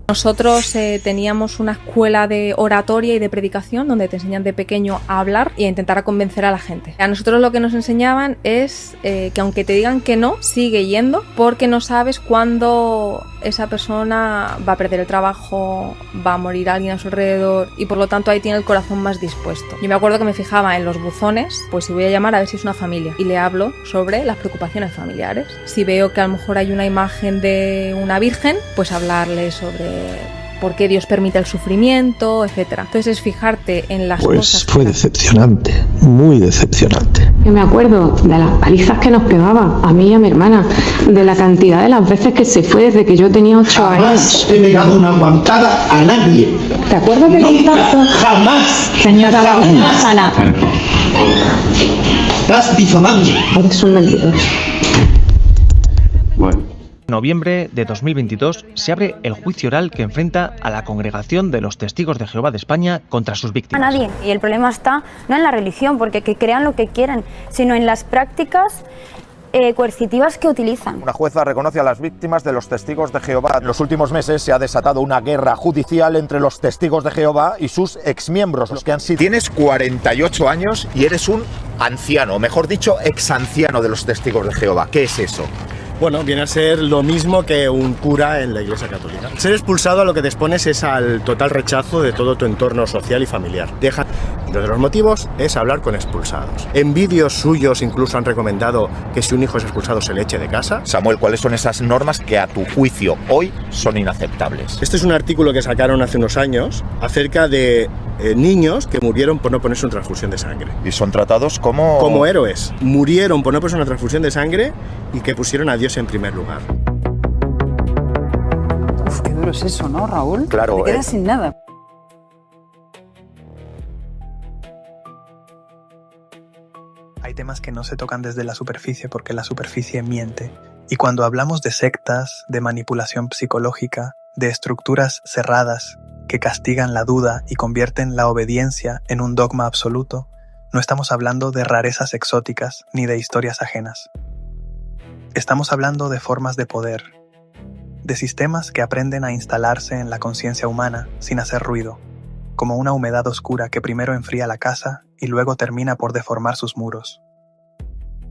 Nosotros teníamos una escuela de oratoria y de predicación donde te enseñan de pequeño a hablar y a intentar convencer a la gente. A nosotros lo que nos enseñaban es que aunque te digan que no, sigue yendo porque no sabes cuándo esa persona va a perder el trabajo, va a morir alguien a su alrededor y por lo tanto ahí tiene el corazón más dispuesto. Yo me acuerdo que me fijaba en los buzones, pues si voy a llamar a ver si es una familia y le hablo sobre las preocupaciones familiares. Si veo que a lo mejor hay una imagen de una virgen, pues hablarle sobre por qué Dios permite el sufrimiento, etcétera. Entonces es fijarte en las cosas. Pues fue decepcionante, muy decepcionante. Yo me acuerdo de las palizas que nos pegaba, a mí y a mi hermana, de la cantidad de las veces que se fue desde que yo tenía 8 años. Jamás he negado una aguantada a nadie. ¿Te acuerdas del contacto? Jamás. Señora Ana. Estás difamando. Eres un mentiroso. En noviembre de 2022 se abre el juicio oral que enfrenta a la Congregación de los Testigos de Jehová de España contra sus víctimas. A nadie. Y el problema está no en la religión, porque que crean lo que quieran, sino en las prácticas coercitivas que utilizan. Una jueza reconoce a las víctimas de los Testigos de Jehová. En los últimos meses se ha desatado una guerra judicial entre los Testigos de Jehová y sus exmiembros, los que han sido... Tienes 48 años y eres un anciano, mejor dicho, exanciano de los Testigos de Jehová. ¿Qué es eso? Bueno, viene a ser lo mismo que un cura en la Iglesia Católica. Ser expulsado a lo que te expones es al total rechazo de todo tu entorno social y familiar. Uno de los motivos es hablar con expulsados. En vídeos suyos incluso han recomendado que si un hijo es expulsado se le eche de casa. Samuel, ¿cuáles son esas normas que a tu juicio hoy son inaceptables? Este es un artículo que sacaron hace unos años acerca de niños que murieron por no ponerse una transfusión de sangre. Y son tratados como... Como héroes. Murieron por no ponerse una transfusión de sangre y que pusieron a Dios en primer lugar. Uf, qué duro es eso, ¿no, Raúl? Claro. Te quedas sin nada. Hay temas que no se tocan desde la superficie porque la superficie miente. Y cuando hablamos de sectas, de manipulación psicológica, de estructuras cerradas que castigan la duda y convierten la obediencia en un dogma absoluto, no estamos hablando de rarezas exóticas ni de historias ajenas. Estamos hablando de formas de poder, de sistemas que aprenden a instalarse en la conciencia humana sin hacer ruido, como una humedad oscura que primero enfría la casa y luego termina por deformar sus muros.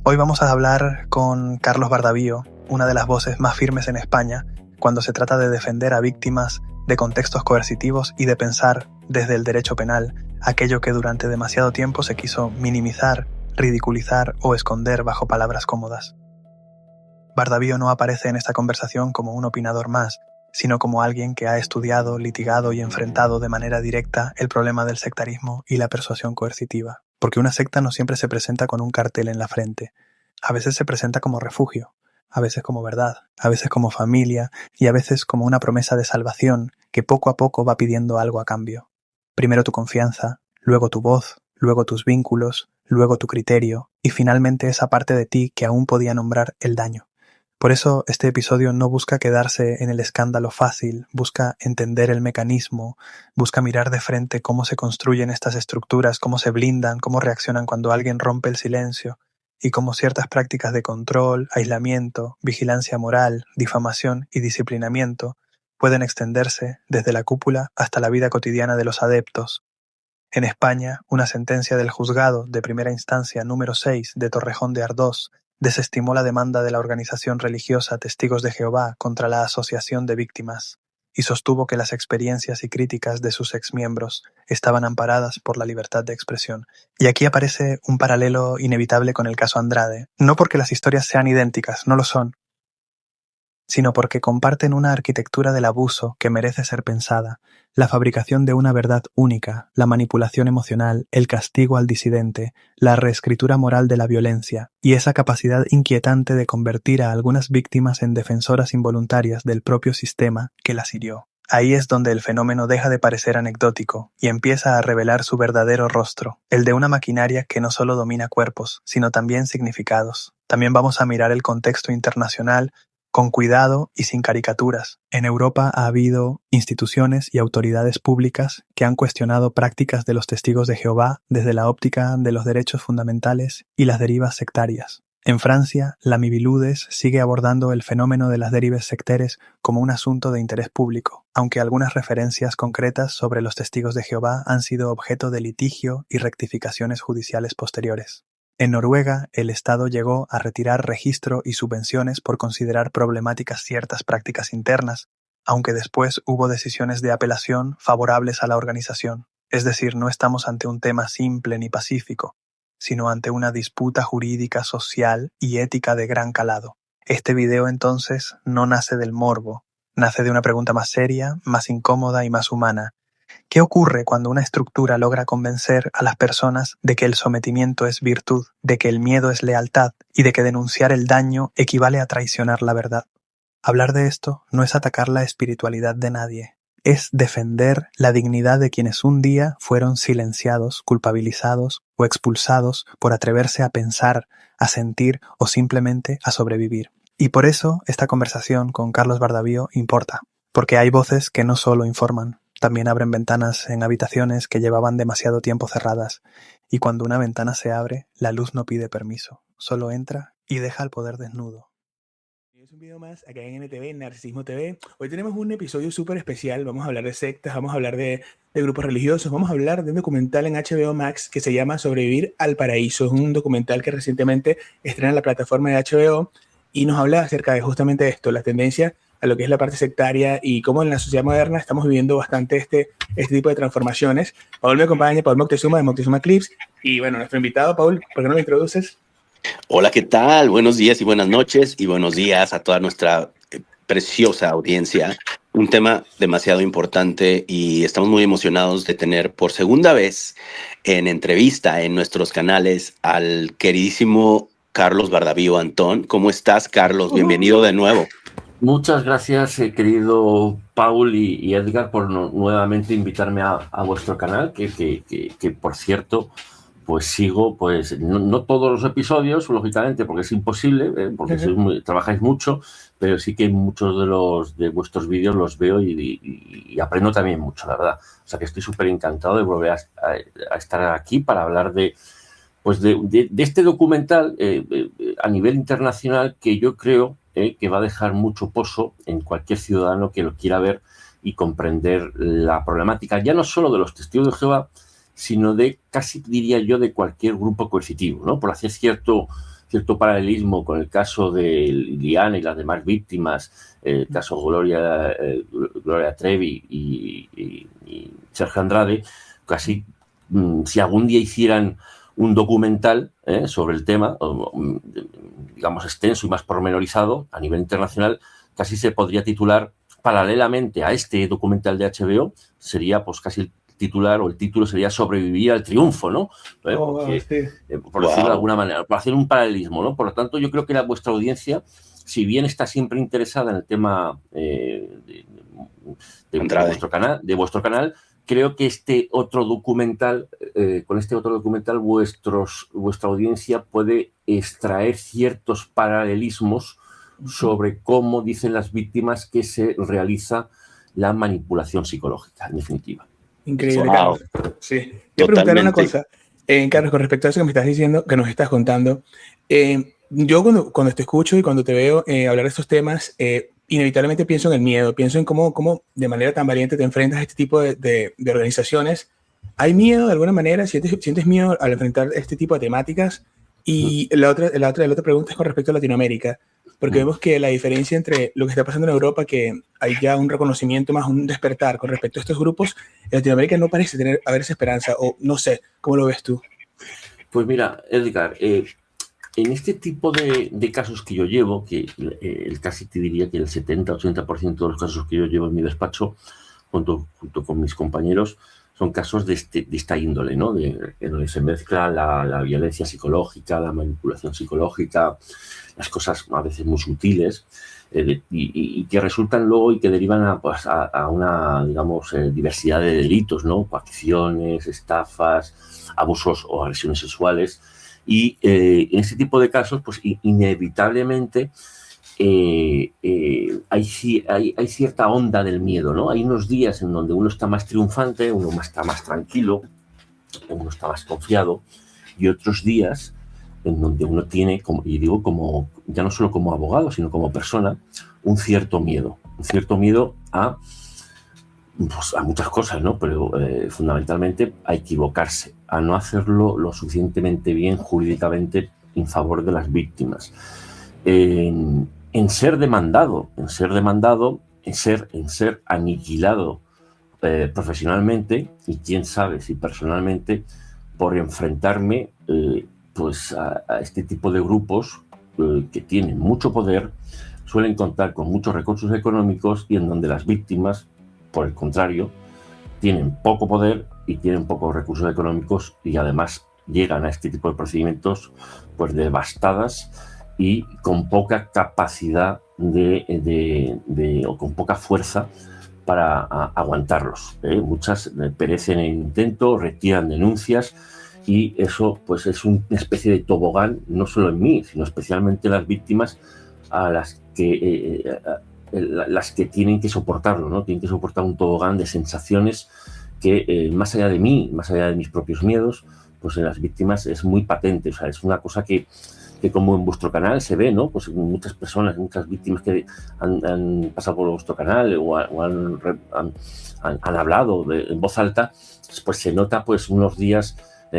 Hoy vamos a hablar con Carlos Bardavío, una de las voces más firmes en España, cuando se trata de defender a víctimas de contextos coercitivos y de pensar desde el derecho penal aquello que durante demasiado tiempo se quiso minimizar, ridiculizar o esconder bajo palabras cómodas. Bardavío no aparece en esta conversación como un opinador más, sino como alguien que ha estudiado, litigado y enfrentado de manera directa el problema del sectarismo y la persuasión coercitiva. Porque una secta no siempre se presenta con un cartel en la frente. A veces se presenta como refugio, a veces como verdad, a veces como familia y a veces como una promesa de salvación que poco a poco va pidiendo algo a cambio. Primero tu confianza, luego tu voz, luego tus vínculos, luego tu criterio y finalmente esa parte de ti que aún podía nombrar el daño. Por eso este episodio no busca quedarse en el escándalo fácil, busca entender el mecanismo, busca mirar de frente cómo se construyen estas estructuras, cómo se blindan, cómo reaccionan cuando alguien rompe el silencio y cómo ciertas prácticas de control, aislamiento, vigilancia moral, difamación y disciplinamiento pueden extenderse desde la cúpula hasta la vida cotidiana de los adeptos. En España, una sentencia del juzgado de primera instancia número 6 de Torrejón de Ardós desestimó la demanda de la organización religiosa Testigos de Jehová contra la Asociación de Víctimas y sostuvo que las experiencias y críticas de sus exmiembros estaban amparadas por la libertad de expresión. Y aquí aparece un paralelo inevitable con el caso Andrade, no porque las historias sean idénticas, no lo son, sino porque comparten una arquitectura del abuso que merece ser pensada, la fabricación de una verdad única, la manipulación emocional, el castigo al disidente, la reescritura moral de la violencia y esa capacidad inquietante de convertir a algunas víctimas en defensoras involuntarias del propio sistema que las hirió. Ahí es donde el fenómeno deja de parecer anecdótico y empieza a revelar su verdadero rostro, el de una maquinaria que no solo domina cuerpos, sino también significados. También vamos a mirar el contexto internacional con cuidado y sin caricaturas. En Europa ha habido instituciones y autoridades públicas que han cuestionado prácticas de los testigos de Jehová desde la óptica de los derechos fundamentales y las derivas sectarias. En Francia, la Miviludes sigue abordando el fenómeno de las dérives sectaires como un asunto de interés público, aunque algunas referencias concretas sobre los testigos de Jehová han sido objeto de litigio y rectificaciones judiciales posteriores. En Noruega, el Estado llegó a retirar registro y subvenciones por considerar problemáticas ciertas prácticas internas, aunque después hubo decisiones de apelación favorables a la organización. Es decir, no estamos ante un tema simple ni pacífico, sino ante una disputa jurídica, social y ética de gran calado. Este video entonces no nace del morbo, nace de una pregunta más seria, más incómoda y más humana. ¿Qué ocurre cuando una estructura logra convencer a las personas de que el sometimiento es virtud, de que el miedo es lealtad y de que denunciar el daño equivale a traicionar la verdad? Hablar de esto no es atacar la espiritualidad de nadie, es defender la dignidad de quienes un día fueron silenciados, culpabilizados o expulsados por atreverse a pensar, a sentir o simplemente a sobrevivir. Y por eso esta conversación con Carlos Bardavío importa, porque hay voces que no solo informan, también abren ventanas en habitaciones que llevaban demasiado tiempo cerradas, y cuando una ventana se abre, la luz no pide permiso, solo entra y deja al poder desnudo. Es un video más acá en NTV, Narcisismo TV. Hoy tenemos un episodio súper especial. Vamos a hablar de sectas, vamos a hablar de grupos religiosos, vamos a hablar de un documental en HBO Max que se llama Sobrevivir al Paraíso. Es un documental que recientemente estrena en la plataforma de HBO y nos habla acerca de justamente esto, la tendencia a lo que es la parte sectaria y cómo en la sociedad moderna estamos viviendo bastante este tipo de transformaciones. Paul me acompaña, Paul Moctezuma de Moctezuma Clips. Y bueno, nuestro invitado, Paul, ¿por qué no lo introduces? Hola, ¿qué tal? Buenos días y buenas noches y buenos días a toda nuestra preciosa audiencia. Un tema demasiado importante y estamos muy emocionados de tener por segunda vez en entrevista en nuestros canales al queridísimo Carlos Bardavío Antón. ¿Cómo estás, Carlos? Bienvenido de nuevo. Muchas gracias, querido Paul y Edgar, por nuevamente invitarme a vuestro canal, que por cierto, pues sigo, pues no todos los episodios, lógicamente, porque es imposible, porque trabajáis mucho, pero sí que muchos de vuestros vídeos los veo y aprendo también mucho, la verdad. O sea que estoy súper encantado de volver a estar aquí para hablar de este documental a nivel internacional que yo creo que va a dejar mucho pozo en cualquier ciudadano que lo quiera ver y comprender la problemática, ya no solo de los testigos de Jehová, sino de, casi diría yo, de cualquier grupo coercitivo, ¿no? Por hacer cierto paralelismo con el caso de Liliana y las demás víctimas, el caso Gloria Trevi y Sergio Andrade, casi si algún día hicieran un documental sobre el tema, digamos extenso y más pormenorizado a nivel internacional, casi se podría titular paralelamente a este documental de HBO, sería pues casi el titular o el título sería Sobrevivir al triunfo, ¿no? Por decirlo de alguna manera, por hacer un paralelismo, ¿no? Por lo tanto, yo creo que vuestra audiencia, si bien está siempre interesada en el tema de vuestro canal, creo que este otro documental, vuestra audiencia puede extraer ciertos paralelismos sobre cómo dicen las víctimas que se realiza la manipulación psicológica, en definitiva. Increíble, Carlos. Sí. Quiero preguntar una cosa, Carlos, con respecto a eso que me estás diciendo, que nos estás contando. Yo cuando te escucho y cuando te veo hablar de estos temas, inevitablemente pienso en el miedo, pienso en cómo de manera tan valiente te enfrentas a este tipo de organizaciones. ¿Hay miedo de alguna manera? ¿Sientes miedo al enfrentar este tipo de temáticas? Y la otra pregunta es con respecto a Latinoamérica, porque vemos que la diferencia entre lo que está pasando en Europa, que hay ya un reconocimiento más, un despertar con respecto a estos grupos, en Latinoamérica no parece haber esa esperanza, o no sé, ¿cómo lo ves tú? Pues mira, Edgar, en este tipo de casos que yo llevo, que casi te diría que el 70-80% de los casos que yo llevo en mi despacho, junto con mis compañeros, son casos de esta índole, ¿no? En donde se mezcla la violencia psicológica, la manipulación psicológica, las cosas a veces muy sutiles, y que resultan luego y que derivan a una, digamos, diversidad de delitos, ¿no? Coacciones, estafas, abusos o agresiones sexuales. Y en este tipo de casos, pues inevitablemente hay cierta onda del miedo, ¿no? Hay unos días en donde uno está más triunfante, uno está más tranquilo, uno está más confiado, y otros días en donde uno tiene, y digo como, ya no solo como abogado, sino como persona, un cierto miedo a muchas cosas, ¿no? Pero fundamentalmente a equivocarse, a no hacerlo lo suficientemente bien jurídicamente en favor de las víctimas, en ser demandado, en ser aniquilado profesionalmente, y quién sabe si personalmente, por enfrentarme pues a este tipo de grupos que tienen mucho poder, suelen contar con muchos recursos económicos, y en donde las víctimas, por el contrario, tienen poco poder y tienen pocos recursos económicos, y además llegan a este tipo de procedimientos pues devastadas y con poca capacidad o con poca fuerza para aguantarlos. Muchas perecen en intento, retiran denuncias, y eso pues es una especie de tobogán, no solo en mí, sino especialmente en las víctimas, a las que tienen que soportarlo, ¿no? Tienen que soportar un tobogán de sensaciones que, más allá de mí, más allá de mis propios miedos, pues en las víctimas es muy patente. O sea, es una cosa que como en vuestro canal se ve, ¿no? Pues muchas personas, muchas víctimas que han pasado por vuestro canal o han hablado en voz alta, pues se nota pues unos días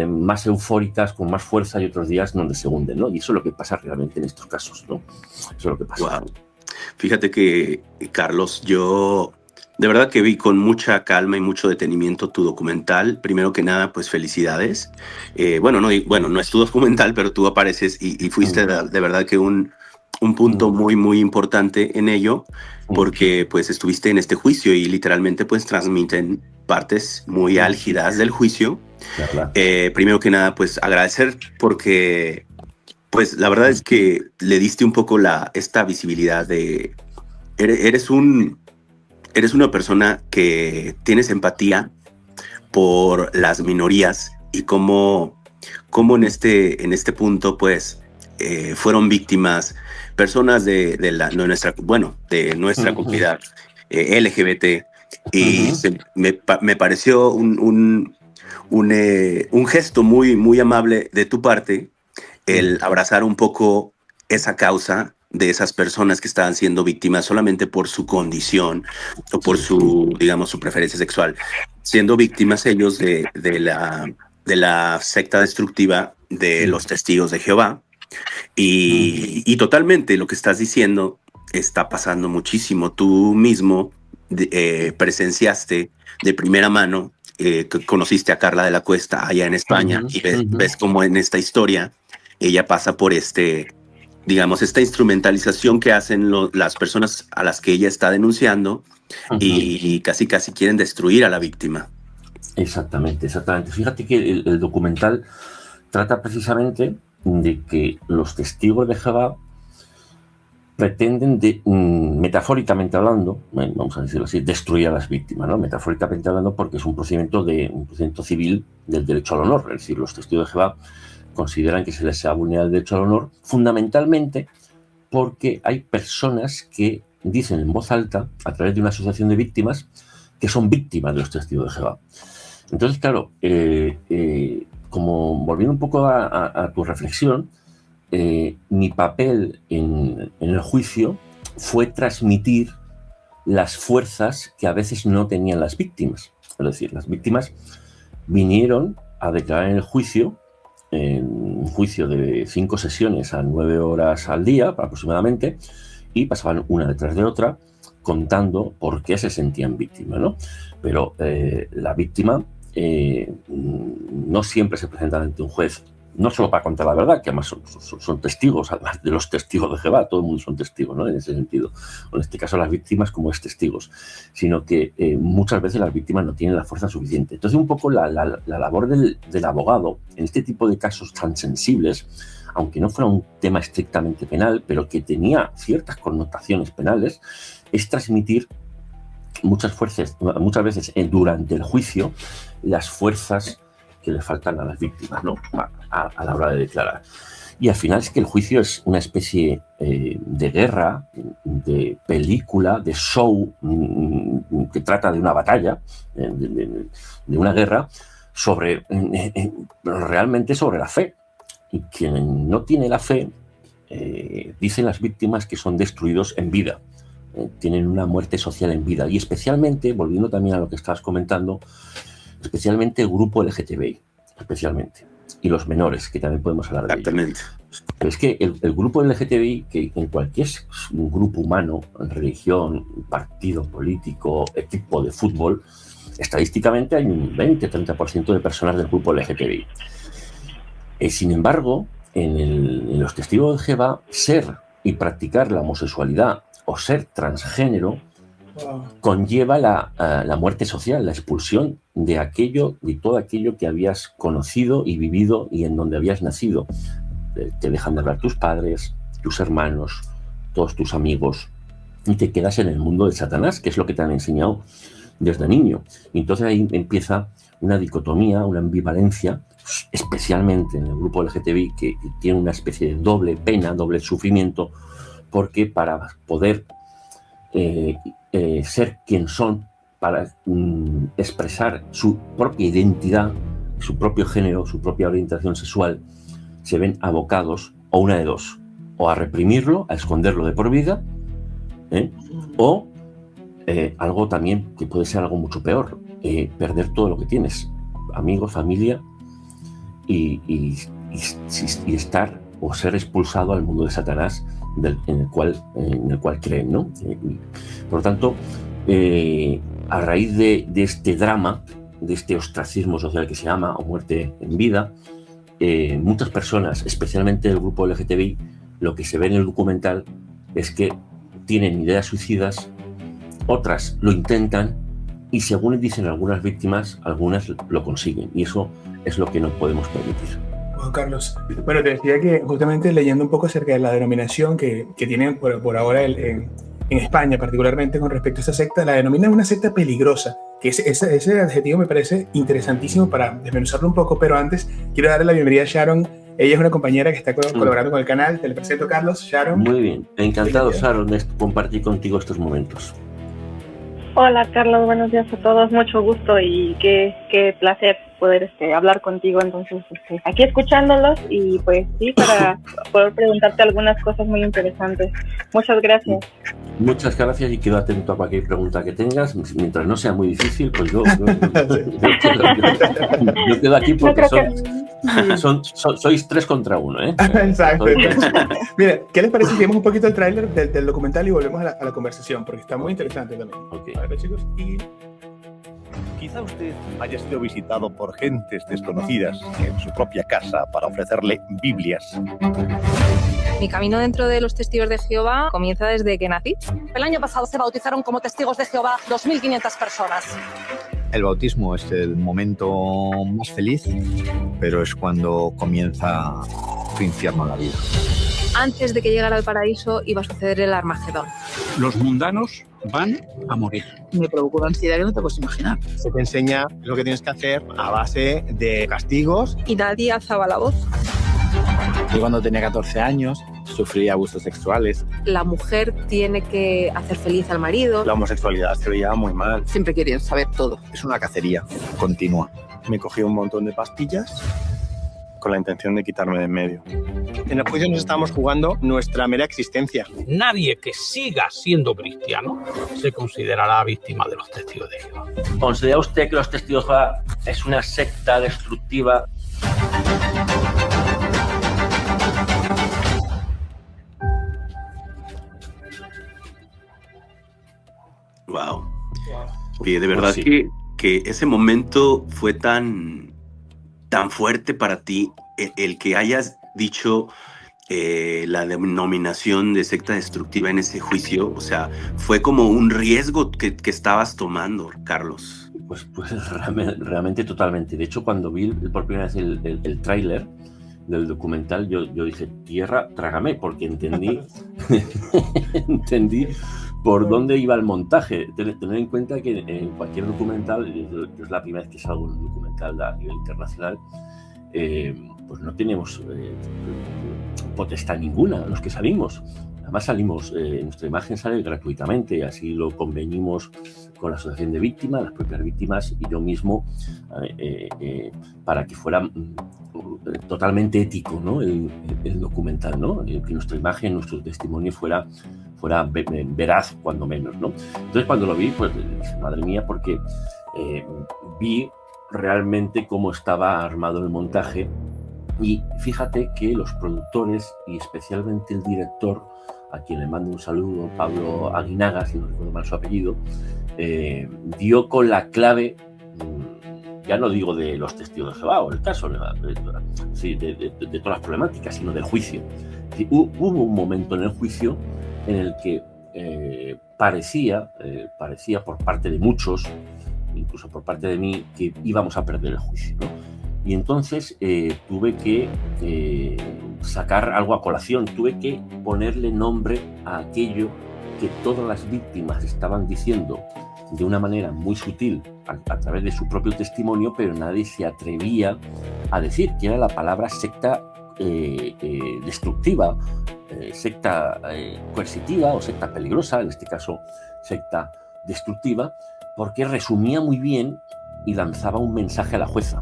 más eufóricas, con más fuerza, y otros días donde se hunden, ¿no? Y eso es lo que pasa realmente en estos casos, ¿no? Eso es lo que pasa. Wow. Fíjate que, Carlos, yo de verdad que vi con mucha calma y mucho detenimiento tu documental. Primero que nada, pues felicidades. No es tu documental, pero tú apareces y fuiste de verdad que un punto muy, muy importante en ello, porque pues estuviste en este juicio y literalmente pues transmiten partes muy álgidas del juicio. Primero que nada, pues agradecer, porque pues la verdad es que le diste un poco esta visibilidad de... Eres una persona que tienes empatía por las minorías, y cómo en este punto pues fueron víctimas personas de nuestra comunidad LGBT, y me pareció un gesto muy, muy amable de tu parte, el abrazar un poco esa causa de esas personas que estaban siendo víctimas solamente por su condición o por su preferencia sexual, siendo víctimas ellos de la secta destructiva de los Testigos de Jehová. Y totalmente lo que estás diciendo está pasando muchísimo. Tú mismo presenciaste de primera mano, conociste a Carla de la Cuesta allá en España, y ves cómo en esta historia ella pasa por esta instrumentalización que hacen las personas a las que ella está denunciando, y casi quieren destruir a la víctima. Exactamente. Fíjate que el documental trata precisamente de que los testigos de Jehová pretenden, metafóricamente hablando, vamos a decirlo así, destruir a las víctimas, ¿no? Metafóricamente hablando, porque es un procedimiento civil del derecho al honor. Es decir, los testigos de Jehová consideran que se les ha vulnerado el derecho al honor, fundamentalmente porque hay personas que dicen en voz alta, a través de una asociación de víctimas, que son víctimas de los testigos de Jehová. Entonces, claro, como volviendo un poco a tu reflexión, mi papel en el juicio fue transmitir las fuerzas que a veces no tenían las víctimas. Es decir, las víctimas vinieron a declarar en el juicio, en un juicio de 5 sesiones a 9 horas al día aproximadamente, y pasaban una detrás de otra contando por qué se sentían víctimas, ¿no? Pero la víctima no siempre se presenta ante un juez, no solo para contar la verdad, que además son testigos, además de los testigos de Jehová, todo el mundo son testigos, ¿no? En ese sentido, o en este caso las víctimas como testigos, sino que muchas veces las víctimas no tienen la fuerza suficiente. Entonces, un poco la labor del abogado en este tipo de casos tan sensibles, aunque no fuera un tema estrictamente penal, pero que tenía ciertas connotaciones penales, es transmitir muchas veces durante el juicio las fuerzas que le faltan a las víctimas, ¿no? A la hora de declarar. Y al final es que el juicio es una especie de guerra, de película, de show, que trata de una batalla, de una guerra realmente sobre la fe. Y quien no tiene la fe, dicen las víctimas que son destruidos en vida, tienen una muerte social en vida. Y especialmente, volviendo también a lo que estabas comentando, especialmente el grupo LGTBI, especialmente. Y los menores, que también podemos hablar de ellos. Pero es que el grupo LGTBI, que en cualquier grupo humano, religión, partido político, equipo de fútbol, estadísticamente hay un 20-30% de personas del grupo LGTBI. Sin embargo, en los testigos de Jehová, ser y practicar la homosexualidad o ser transgénero conlleva la muerte social, la expulsión de todo aquello que habías conocido y vivido y en donde habías nacido. Te dejan de hablar tus padres, tus hermanos, todos tus amigos, y te quedas en el mundo de Satanás, que es lo que te han enseñado desde niño. Y entonces ahí empieza una dicotomía, una ambivalencia, especialmente en el grupo LGTBI, que tiene una especie de doble pena, doble sufrimiento, porque para poder ser quien son, para expresar su propia identidad, su propio género, su propia orientación sexual, se ven abocados a una de dos: o a reprimirlo, a esconderlo de por vida, o algo también que puede ser algo mucho peor, perder todo lo que tienes, amigos, familia, y estar o ser expulsado al mundo de Satanás en el cual creen, ¿no? Por lo tanto, a raíz de este drama, de este ostracismo social que se llama o muerte en vida, muchas personas, especialmente del grupo LGTBI, lo que se ve en el documental es que tienen ideas suicidas, otras lo intentan y, según dicen algunas víctimas, algunas lo consiguen, y eso es lo que no podemos permitir. Juan Carlos, bueno, te decía que justamente leyendo un poco acerca de la denominación que tienen por ahora en España, particularmente con respecto a esta secta, la denominan una secta peligrosa, que ese adjetivo me parece interesantísimo para desmenuzarlo un poco, pero antes quiero darle la bienvenida a Sharon. Ella es una compañera que está colaborando con el canal. Te le presento, Carlos. Sharon. Muy bien, encantado, Sharon, de compartir contigo estos momentos. Hola, Carlos, buenos días a todos, mucho gusto y qué placer poder hablar contigo. Entonces, aquí escuchándolos y pues sí, para poder preguntarte algunas cosas muy interesantes. Muchas gracias. Muchas gracias y quedo atento a cualquier pregunta que tengas. Mientras no sea muy difícil, pues yo quedo aquí porque sois 3 contra 1, ¿eh? Exacto. Mira, ¿qué les parece si vemos un poquito el tráiler del documental y volvemos a la conversación? Porque está muy interesante también. Okay. A ver, chicos. Quizá usted haya sido visitado por gentes desconocidas en su propia casa para ofrecerle Biblias. Mi camino dentro de los testigos de Jehová comienza desde que nací. El año pasado se bautizaron como testigos de Jehová 2.500 personas. El bautismo es el momento más feliz, pero es cuando comienza tu infierno en la vida. Antes de que llegara al paraíso iba a suceder el Armagedón. Los mundanos van a morir. Me provocó una ansiedad que no te puedes imaginar. Se te enseña lo que tienes que hacer a base de castigos. Y nadie alzaba la voz. Yo cuando tenía 14 años sufrí abusos sexuales. La mujer tiene que hacer feliz al marido. La homosexualidad se veía muy mal. Siempre querían saber todo. Es una cacería continua. Me cogí un montón de pastillas con la intención de quitarme de en medio. En el juicio nos estábamos jugando nuestra mera existencia. Nadie que siga siendo cristiano se considerará víctima de los testigos de Jehová. ¿Considera usted que los testigos de Jehová es una secta destructiva? Wow. Oye, de verdad sí. que ese momento fue tan fuerte para ti, el que hayas dicho la denominación de secta destructiva en ese juicio. O sea, fue como un riesgo que estabas tomando, Carlos. Pues realmente totalmente. De hecho, cuando vi por primera vez el tráiler del documental, yo dije, tierra, trágame, porque entendí por dónde iba el montaje. Tener en cuenta que en cualquier documental, es la primera vez que salgo en un documental a nivel internacional, pues no tenemos potestad ninguna los que salimos. Además salimos, nuestra imagen sale gratuitamente, así lo convenimos con la asociación de víctimas, las propias víctimas y yo mismo, para que fuera totalmente ético, ¿no? El documental, ¿no? Que nuestra imagen, nuestro testimonio fuera veraz, cuando menos, ¿no? Entonces, cuando lo vi, pues dije, madre mía, porque vi realmente cómo estaba armado el montaje. Y fíjate que los productores, y especialmente el director, a quien le mando un saludo, Pablo Aguinaga, si no recuerdo mal su apellido, dio con la clave, ya no digo de los testigos de Jehová o el caso, de todas las problemáticas, sino del juicio. Hubo un momento en el juicio en el que parecía por parte de muchos, incluso por parte de mí, que íbamos a perder el juicio, ¿no? Y entonces tuve que sacar algo a colación, tuve que ponerle nombre a aquello que todas las víctimas estaban diciendo de una manera muy sutil a través de su propio testimonio, pero nadie se atrevía a decir, que era la palabra secta destructiva, secta coercitiva o secta peligrosa, en este caso secta destructiva, porque resumía muy bien y lanzaba un mensaje a la jueza.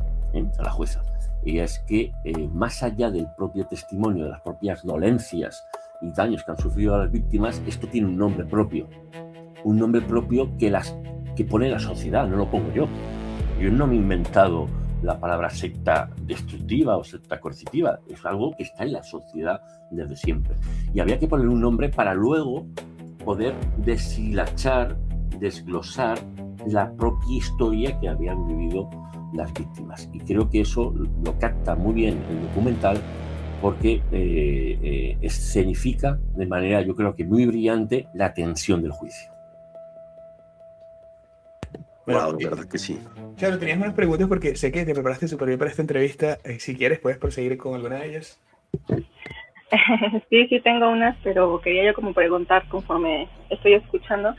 Y es que más allá del propio testimonio, de las propias dolencias y daños que han sufrido las víctimas, esto tiene un nombre propio que pone la sociedad, no lo pongo yo. Yo no me he inventado la palabra secta destructiva o secta coercitiva, es algo que está en la sociedad desde siempre. Y había que poner un nombre para luego poder deshilachar, desglosar la propia historia que habían vivido las víctimas. Y creo que eso lo capta muy bien el documental, porque escenifica de manera, yo creo que muy brillante, la tensión del juicio. Bueno, wow, verdad que sí. Claro, tenías unas preguntas porque sé que te preparaste súper bien para esta entrevista. Si quieres, puedes proseguir con alguna de ellas. Sí, tengo unas, pero quería yo como preguntar conforme estoy escuchando.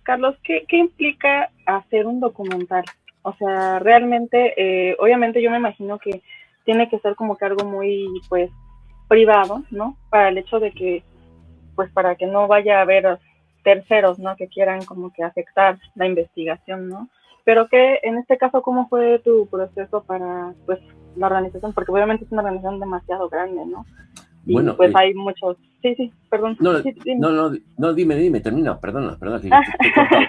Carlos, ¿qué implica hacer un documental? O sea, realmente, obviamente yo me imagino que tiene que ser como que algo muy, pues, privado, ¿no? Para el hecho de que, pues, para que no vaya a haber terceros, ¿no? Que quieran como que afectar la investigación, ¿no? Pero que, en este caso, ¿cómo fue tu proceso para, pues, la organización? Porque obviamente es una organización demasiado grande, ¿no? Y bueno, pues hay muchos... Sí, perdón. No, dime, termina, perdona, que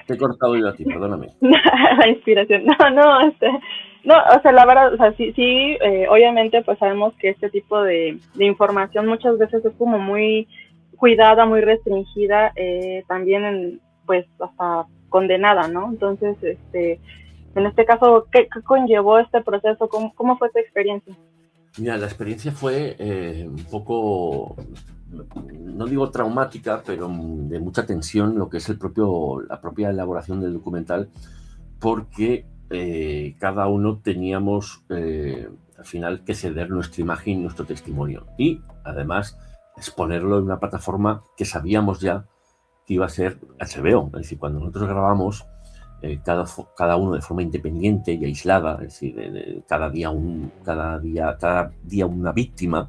te he cortado yo a ti, perdóname. La inspiración, no, o sea, la verdad, o sea, sí, obviamente, pues sabemos que este tipo de información muchas veces es como muy cuidada, muy restringida, también, pues, hasta condenada, ¿no? Entonces, en este caso, ¿qué conllevó este proceso? ¿Cómo fue tu experiencia? Mira, la experiencia fue un poco, no digo traumática, pero de mucha tensión, lo que es la propia elaboración del documental, porque cada uno teníamos al final que ceder nuestra imagen y nuestro testimonio. Y además exponerlo en una plataforma que sabíamos ya que iba a ser HBO. Es decir, cuando nosotros grabamos, cada uno de forma independiente y aislada, es decir, cada día una víctima,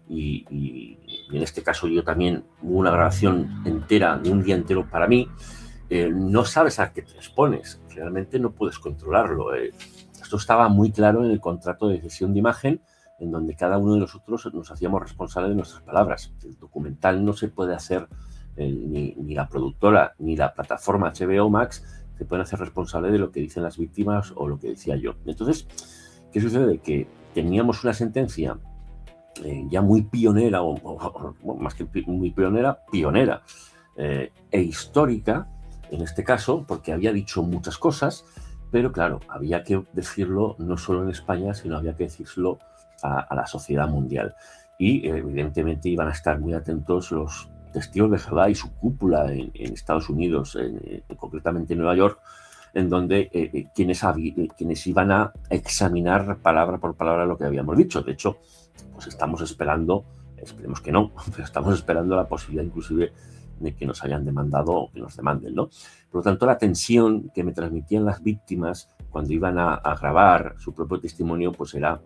y en este caso yo también hubo una grabación entera de un día entero para mí. No sabes a qué te expones, realmente no puedes controlarlo. Esto estaba muy claro en el contrato de cesión de imagen, en donde cada uno de nosotros nos hacíamos responsables de nuestras palabras. El documental no se puede hacer, ni la productora ni la plataforma HBO Max se pueden hacer responsables de lo que dicen las víctimas o lo que decía yo. Entonces, ¿qué sucede? Que teníamos una sentencia ya muy pionera, o más que muy pionera, e histórica, en este caso, porque había dicho muchas cosas, pero claro, había que decirlo no solo en España, sino había que decirlo a la sociedad mundial. Y evidentemente iban a estar muy atentos los testigos de Jehová y su cúpula en Estados Unidos, concretamente en Nueva York, en donde quienes iban a examinar palabra por palabra lo que habíamos dicho. De hecho, pues estamos esperando, esperemos que no, pero estamos esperando la posibilidad inclusive de que nos hayan demandado o que nos demanden, ¿no? Por lo tanto, la tensión que me transmitían las víctimas cuando iban a grabar su propio testimonio, pues era,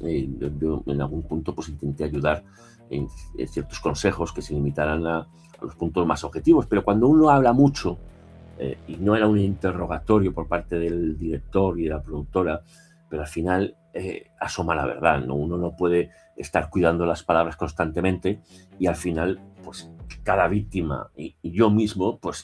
yo en algún punto pues intenté ayudar en ciertos consejos que se limitaran a los puntos más objetivos, pero cuando uno habla mucho, y no era un interrogatorio por parte del director y de la productora, pero al final asoma la verdad, ¿no? Uno no puede estar cuidando las palabras constantemente y al final, pues cada víctima y yo mismo, pues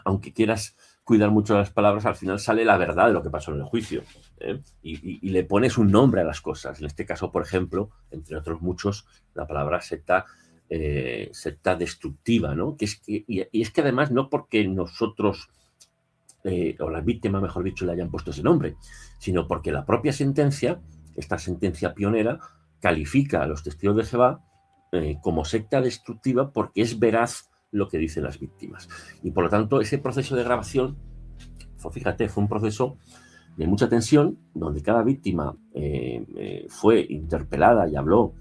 aunque quieras cuidar mucho las palabras, al final sale la verdad de lo que pasó en el juicio, ¿eh? Y le pones un nombre a las cosas. En este caso, por ejemplo, entre otros muchos, la palabra secta destructiva, ¿no? Y es que además no porque nosotros, o las víctimas, mejor dicho, le hayan puesto ese nombre, sino porque la propia sentencia, esta sentencia pionera, califica a los testigos de Jehová como secta destructiva porque es veraz lo que dicen las víctimas. Y por lo tanto, ese proceso de grabación, fíjate, fue un proceso de mucha tensión, donde cada víctima fue interpelada y habló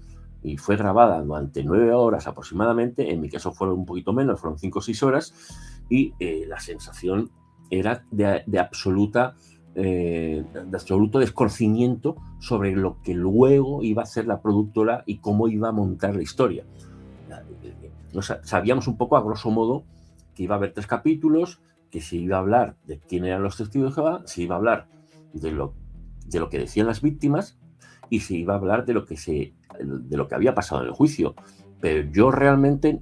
y fue grabada durante 9 horas aproximadamente. En mi caso fueron un poquito menos, fueron 5 o 6 horas, y la sensación era de absoluto desconocimiento sobre lo que luego iba a hacer la productora y cómo iba a montar la historia. Sabíamos un poco, a grosso modo, que iba a haber 3 capítulos, que se iba a hablar de quién eran los testigos de Jehová, se iba a hablar de lo que decían las víctimas y se iba a hablar de lo que había pasado en el juicio. Pero yo realmente,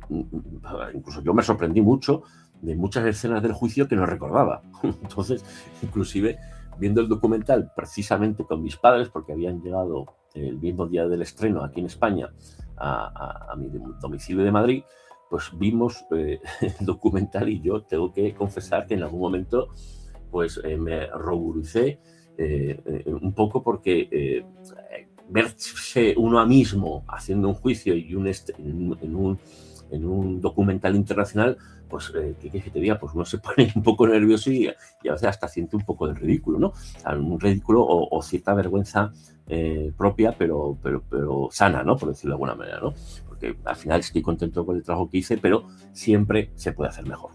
incluso yo me sorprendí mucho de muchas escenas del juicio que no recordaba. Entonces, inclusive, viendo el documental precisamente con mis padres, porque habían llegado el mismo día del estreno aquí en España a mi domicilio de Madrid, pues vimos el documental y yo tengo que confesar que en algún momento pues me ruboricé un poco porque verse uno mismo haciendo un juicio y en un documental internacional, pues, ¿qué quieres que te diga? Pues uno se pone un poco nervioso y a veces hasta siente un poco de ridículo, ¿no? Un ridículo o cierta vergüenza propia, pero sana, ¿no? Por decirlo de alguna manera, ¿no? Porque al final estoy contento con el trabajo que hice, pero siempre se puede hacer mejor.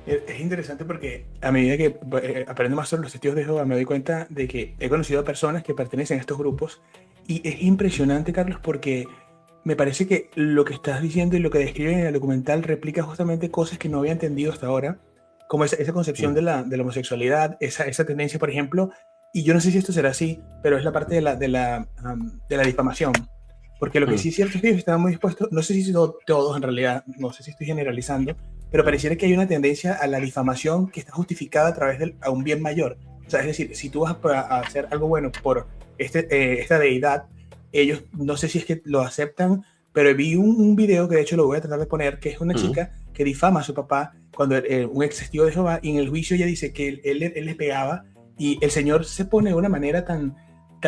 Es interesante porque a medida que aprendo más sobre los testigos de Jehová, me doy cuenta de que he conocido a personas que pertenecen a estos grupos y es impresionante, Carlos, porque me parece que lo que estás diciendo y lo que describen en el documental replica justamente cosas que no había entendido hasta ahora, como esa concepción de la homosexualidad, esa tendencia, por ejemplo, y yo no sé si esto será así, pero es la parte de la difamación. Porque lo que sí es cierto es que ellos estaban muy dispuestos, no sé si todos en realidad, no sé si estoy generalizando, pero pareciera que hay una tendencia a la difamación que está justificada a través de un bien mayor. O sea, es decir, si tú vas a hacer algo bueno por esta deidad, ellos no sé si es que lo aceptan, pero vi un video que de hecho lo voy a tratar de poner, que es una chica que difama a su papá cuando un ex testigo de Jehová, y en el juicio ella dice que él le pegaba, y el señor se pone de una manera tan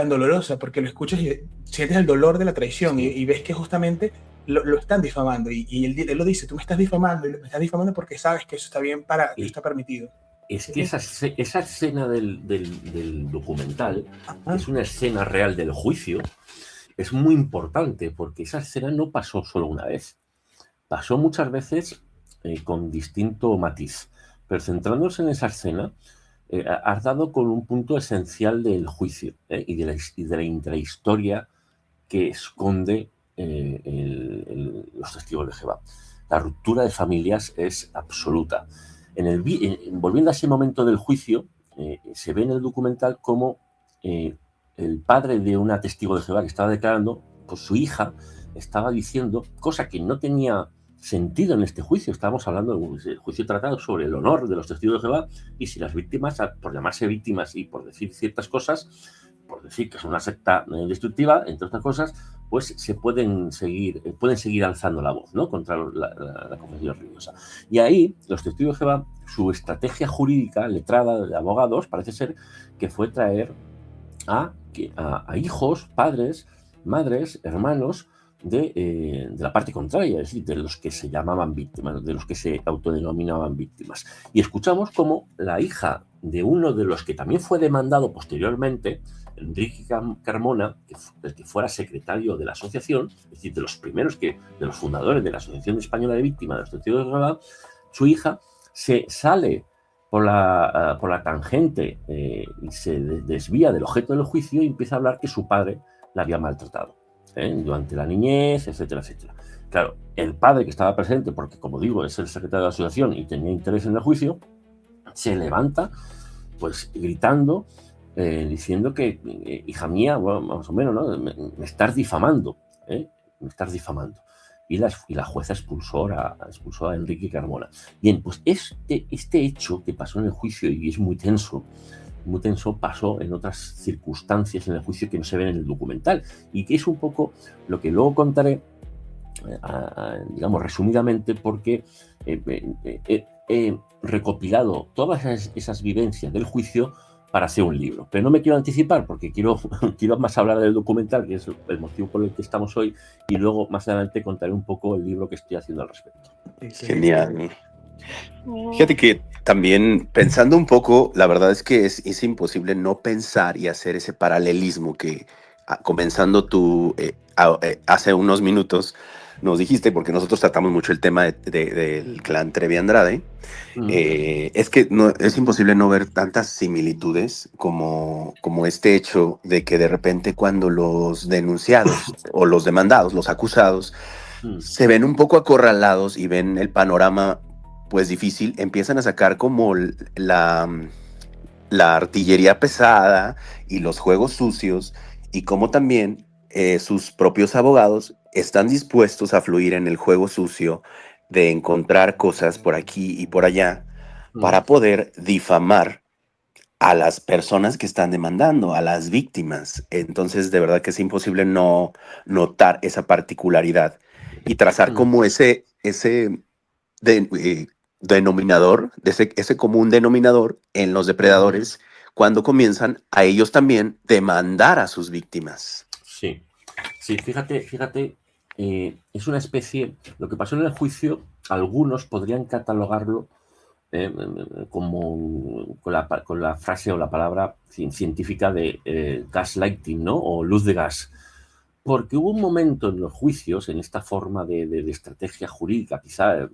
dolorosa, porque lo escuchas y sientes el dolor de la traición, y ves que justamente lo están difamando, y él lo dice: tú me estás difamando, y me estás difamando porque sabes que eso está bien, está permitido. Es que esa escena del documental, que es una escena real del juicio, es muy importante, porque esa escena no pasó solo una vez, pasó muchas veces con distinto matiz, pero centrándose en esa escena, has dado con un punto esencial del juicio y de la intrahistoria que esconde los testigos de Jehová. La ruptura de familias es absoluta. Volviendo a ese momento del juicio, se ve en el documental cómo el padre de una testigo de Jehová que estaba declarando, pues su hija estaba diciendo, cosa que no tenía sentido en este juicio. Estábamos hablando de un juicio tratado sobre el honor de los testigos de Jehová, y si las víctimas, por llamarse víctimas y por decir ciertas cosas, por decir que es una secta destructiva, entre otras cosas, pues pueden seguir alzando la voz, ¿no?, contra la confesión religiosa. Y ahí los testigos de Jehová, su estrategia jurídica letrada de abogados parece ser que fue traer a hijos, padres, madres, hermanos de la parte contraria, es decir, de los que se llamaban víctimas, de los que se autodenominaban víctimas. Y escuchamos cómo la hija de uno de los que también fue demandado posteriormente, Enrique Carmona, que fuera secretario de la asociación, es decir, de los primeros de los fundadores de la Asociación Española de Víctimas de los Testigos de Jehová, su hija se sale por la tangente y se desvía del objeto del juicio y empieza a hablar que su padre la había maltratado durante la niñez, etcétera, etcétera. Claro, el padre, que estaba presente, porque como digo, es el secretario de la asociación y tenía interés en el juicio, se levanta pues gritando diciendo que, hija mía, bueno, más o menos, ¿no? Me estás difamando, ¿eh? Me estás difamando. Y la jueza expulsó a Enrique Carmona. Bien, pues este hecho que pasó en el juicio, y es muy tenso, pasó en otras circunstancias en el juicio que no se ven en el documental, y que es un poco lo que luego contaré, digamos, resumidamente, porque he recopilado todas esas vivencias del juicio para hacer un libro. Pero no me quiero anticipar porque quiero más hablar del documental, que es el motivo por el que estamos hoy, y luego más adelante contaré un poco el libro que estoy haciendo al respecto. Genial. Fíjate que también pensando un poco, la verdad es que es imposible no pensar y hacer ese paralelismo que comenzando tú hace unos minutos nos dijiste, porque nosotros tratamos mucho el tema del clan Trevi Andrade. Es que es imposible no ver tantas similitudes como este hecho de que de repente cuando los denunciados o los demandados, los acusados, se ven un poco acorralados y ven el panorama pues difícil, empiezan a sacar como la artillería pesada y los juegos sucios, y como también sus propios abogados están dispuestos a fluir en el juego sucio de encontrar cosas por aquí y por allá para poder difamar a las personas que están demandando, a las víctimas. Entonces, de verdad que es imposible no notar esa particularidad y trazar como ese denominador, ese común denominador en los depredadores cuando comienzan a ellos también demandar a sus víctimas. Sí, fíjate, es una especie, lo que pasó en el juicio, algunos podrían catalogarlo como con la frase o la palabra científica de gaslighting, ¿no? O luz de gas. Porque hubo un momento en los juicios, en esta forma de estrategia jurídica, quizá,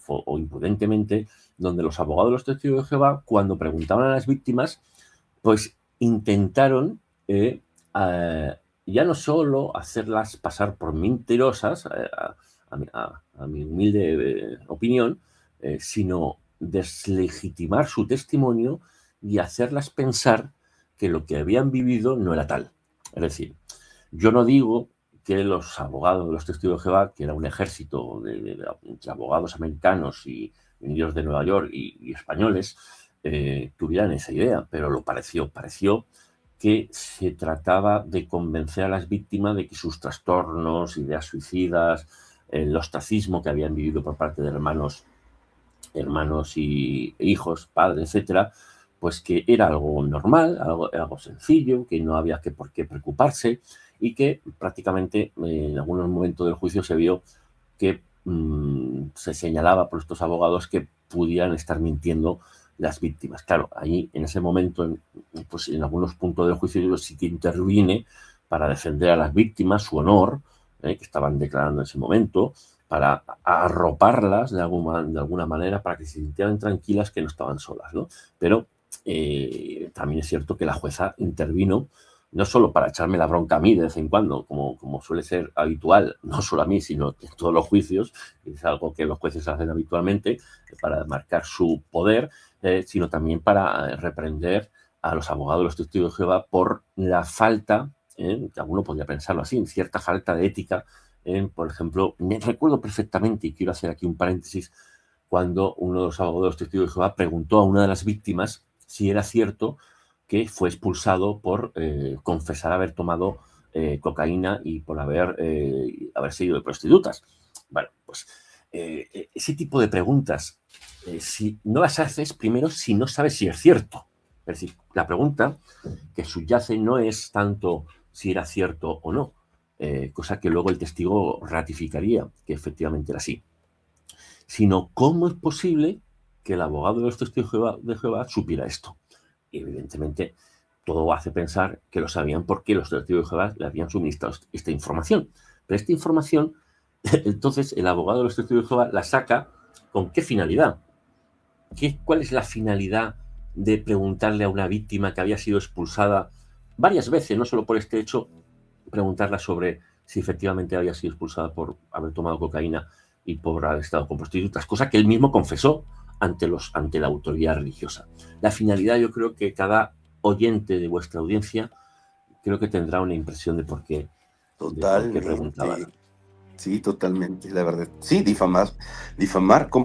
o imprudentemente, donde los abogados de los testigos de Jehová, cuando preguntaban a las víctimas, pues intentaron ya no solo hacerlas pasar por mentirosas, a mi humilde opinión, sino deslegitimar su testimonio y hacerlas pensar que lo que habían vivido no era tal. Es decir, yo no digo que los abogados de los testigos de Jehová, que era un ejército entre abogados americanos y venidos de Nueva York y españoles, tuvieran esa idea, pero lo pareció que se trataba de convencer a las víctimas de que sus trastornos, ideas suicidas, el ostracismo que habían vivido por parte de hermanos y hijos, padres, etcétera, pues que era algo normal, algo sencillo, que no había por qué preocuparse, y que prácticamente en algunos momentos del juicio se vio que se señalaba por estos abogados que pudieran estar mintiendo las víctimas. Claro, ahí en ese momento, pues en algunos puntos del juicio yo sí que intervine para defender a las víctimas, su honor, que estaban declarando en ese momento, para arroparlas de alguna manera, para que se sintieran tranquilas que no estaban solas, ¿no? Pero también es cierto que la jueza intervino, no solo para echarme la bronca a mí de vez en cuando, como suele ser habitual, no solo a mí, sino en todos los juicios, es algo que los jueces hacen habitualmente, para marcar su poder, sino también para reprender a los abogados de los testigos de Jehová por la falta, que alguno podría pensarlo así, cierta falta de ética. Por ejemplo, me recuerdo perfectamente, y quiero hacer aquí un paréntesis, cuando uno de los abogados de los testigos de Jehová preguntó a una de las víctimas si era cierto que fue expulsado por confesar haber tomado cocaína y por haberse ido de prostitutas. Bueno, pues ese tipo de preguntas, si no las haces primero si no sabes si es cierto. Es decir, la pregunta que subyace no es tanto si era cierto o no, cosa que luego el testigo ratificaría que efectivamente era así, sino cómo es posible que el abogado de los testigos de Jehová supiera esto. Y evidentemente todo hace pensar que lo sabían porque los testigos de Jehová le habían suministrado esta información. Pero esta información, entonces el abogado de los testigos de Jehová la saca ¿con qué finalidad? ¿Cuál es la finalidad de preguntarle a una víctima que había sido expulsada varias veces, no solo por este hecho, preguntarla sobre si efectivamente había sido expulsada por haber tomado cocaína y por haber estado con prostitutas, cosa que él mismo confesó ante la autoridad religiosa? La finalidad, yo creo que cada oyente de vuestra audiencia creo que tendrá una impresión de por qué preguntaban. Sí, totalmente, la verdad. Sí, difamar.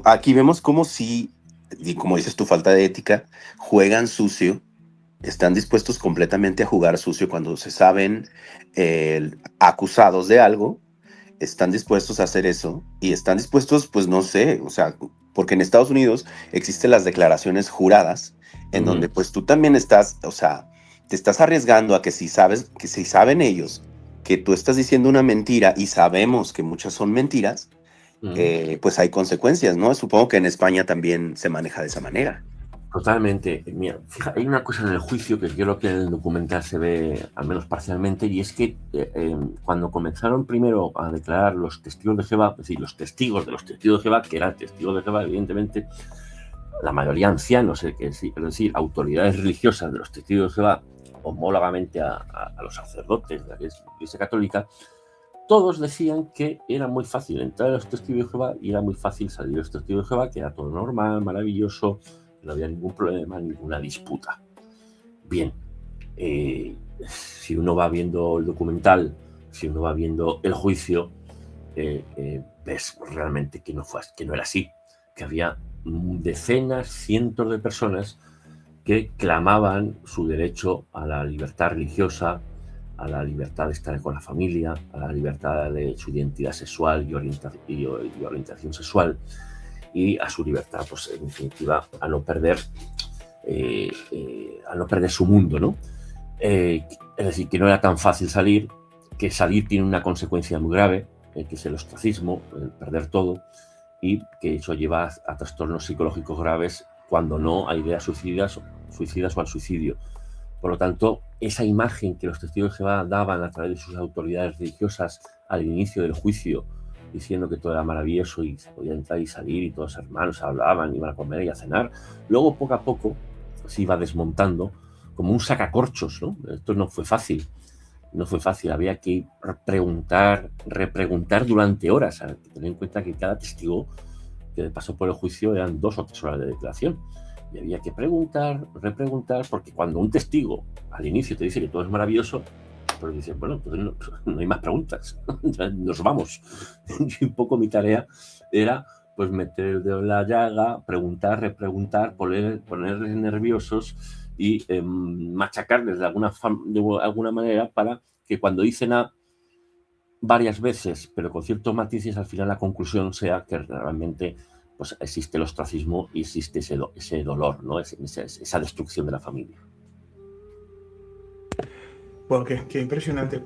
Aquí vemos como si, y como dices tu falta de ética, juegan sucio, están dispuestos completamente a jugar sucio cuando se saben acusados de algo, están dispuestos a hacer eso y están dispuestos, pues no sé, o sea, porque en Estados Unidos existen las declaraciones juradas en donde pues tú también estás, o sea, te estás arriesgando a que si saben ellos que tú estás diciendo una mentira y sabemos que muchas son mentiras, pues hay consecuencias, ¿no? Supongo que en España también se maneja de esa manera. Totalmente. Mira, fíjate, hay una cosa en el juicio que creo que en el documental se ve al menos parcialmente, y es que cuando comenzaron primero a declarar los testigos de Jehová, es decir, los testigos de los testigos de Jehová, que eran testigos de Jehová, evidentemente, la mayoría ancianos, es decir, autoridades religiosas de los testigos de Jehová, homólogamente a los sacerdotes de la Iglesia Católica, todos decían que era muy fácil entrar a los testigos de Jehová y era muy fácil salir de los testigos de Jehová, que era todo normal, maravilloso, no había ningún problema, ninguna disputa. Bien, si uno va viendo el documental, si uno va viendo el juicio, ves realmente que no era así, que había decenas, cientos de personas que clamaban su derecho a la libertad religiosa, a la libertad de estar con la familia, a la libertad de su identidad sexual y orientación sexual, y a su libertad, pues en definitiva, a no perder su mundo, ¿no? Es decir, que no era tan fácil salir, que salir tiene una consecuencia muy grave, que es el ostracismo, el perder todo, y que eso lleva a trastornos psicológicos graves cuando no hay ideas suicidas o al suicidio. Por lo tanto, esa imagen que los testigos de Jehová daban a través de sus autoridades religiosas al inicio del juicio, diciendo que todo era maravilloso y se podía entrar y salir y todos hermanos hablaban, iban a comer y a cenar, luego poco a poco se iba desmontando como un sacacorchos, ¿no? Esto no fue fácil, había que repreguntar durante horas, hay que tener en cuenta que cada testigo que pasó por el juicio eran 2 o 3 horas de declaración. Y había que repreguntar, porque cuando un testigo al inicio te dice que todo es maravilloso, pero dices, bueno, pues no hay más preguntas, nos vamos. Y un poco mi tarea era pues meter el dedo en la llaga, preguntar, repreguntar, ponerles nerviosos y machacarles de alguna manera para que cuando dicen A varias veces, pero con ciertos matices, al final la conclusión sea que realmente pues existe el ostracismo y existe ese dolor, ¿no? Esa destrucción de la familia. Wow, qué impresionante.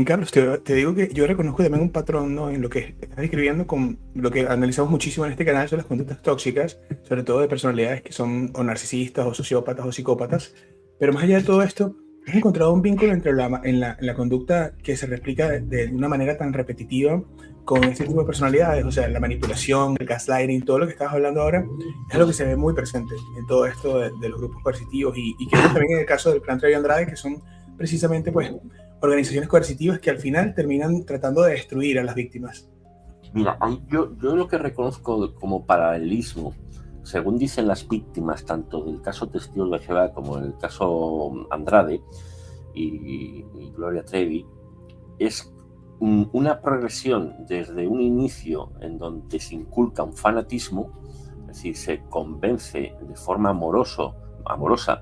Carlos, te digo que yo reconozco también un patrón, ¿no?, en lo que estás describiendo, con lo que analizamos muchísimo en este canal, son las conductas tóxicas, sobre todo de personalidades que son o narcisistas o sociópatas o psicópatas. Pero más allá de todo esto, ¿has encontrado un vínculo entre la conducta que se replica de una manera tan repetitiva con este tipo de personalidades? O sea, la manipulación, el gaslighting, todo lo que estabas hablando ahora, es algo que se ve muy presente en todo esto de los grupos coercitivos y que también en el caso del Plan Trevi Andrade, que son precisamente pues organizaciones coercitivas que al final terminan tratando de destruir a las víctimas. Mira, yo lo que reconozco como paralelismo, según dicen las víctimas, tanto del caso Testigos de Jehová como del caso Andrade y Gloria Trevi, es una progresión desde un inicio en donde se inculca un fanatismo, es decir, se convence de forma amorosa,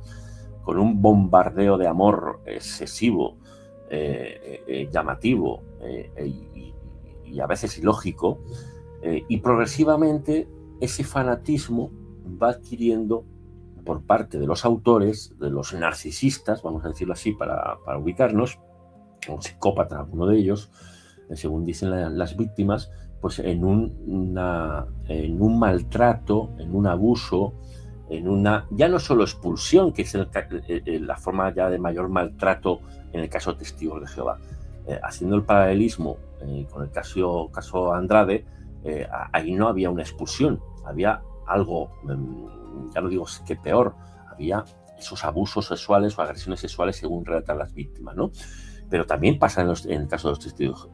con un bombardeo de amor excesivo, llamativo y a veces ilógico, y progresivamente ese fanatismo va adquiriendo por parte de los autores, de los narcisistas, vamos a decirlo así para ubicarnos, un psicópata alguno de ellos, según dicen las víctimas, pues en un maltrato, en un abuso, en una, ya no solo expulsión, que es la forma ya de mayor maltrato en el caso de Testigos de Jehová. Haciendo el paralelismo con el caso Andrade, ahí no había una expulsión, había algo, ya no digo que peor, había esos abusos sexuales o agresiones sexuales según relatan las víctimas, ¿no? Pero también pasa en el caso de los testigos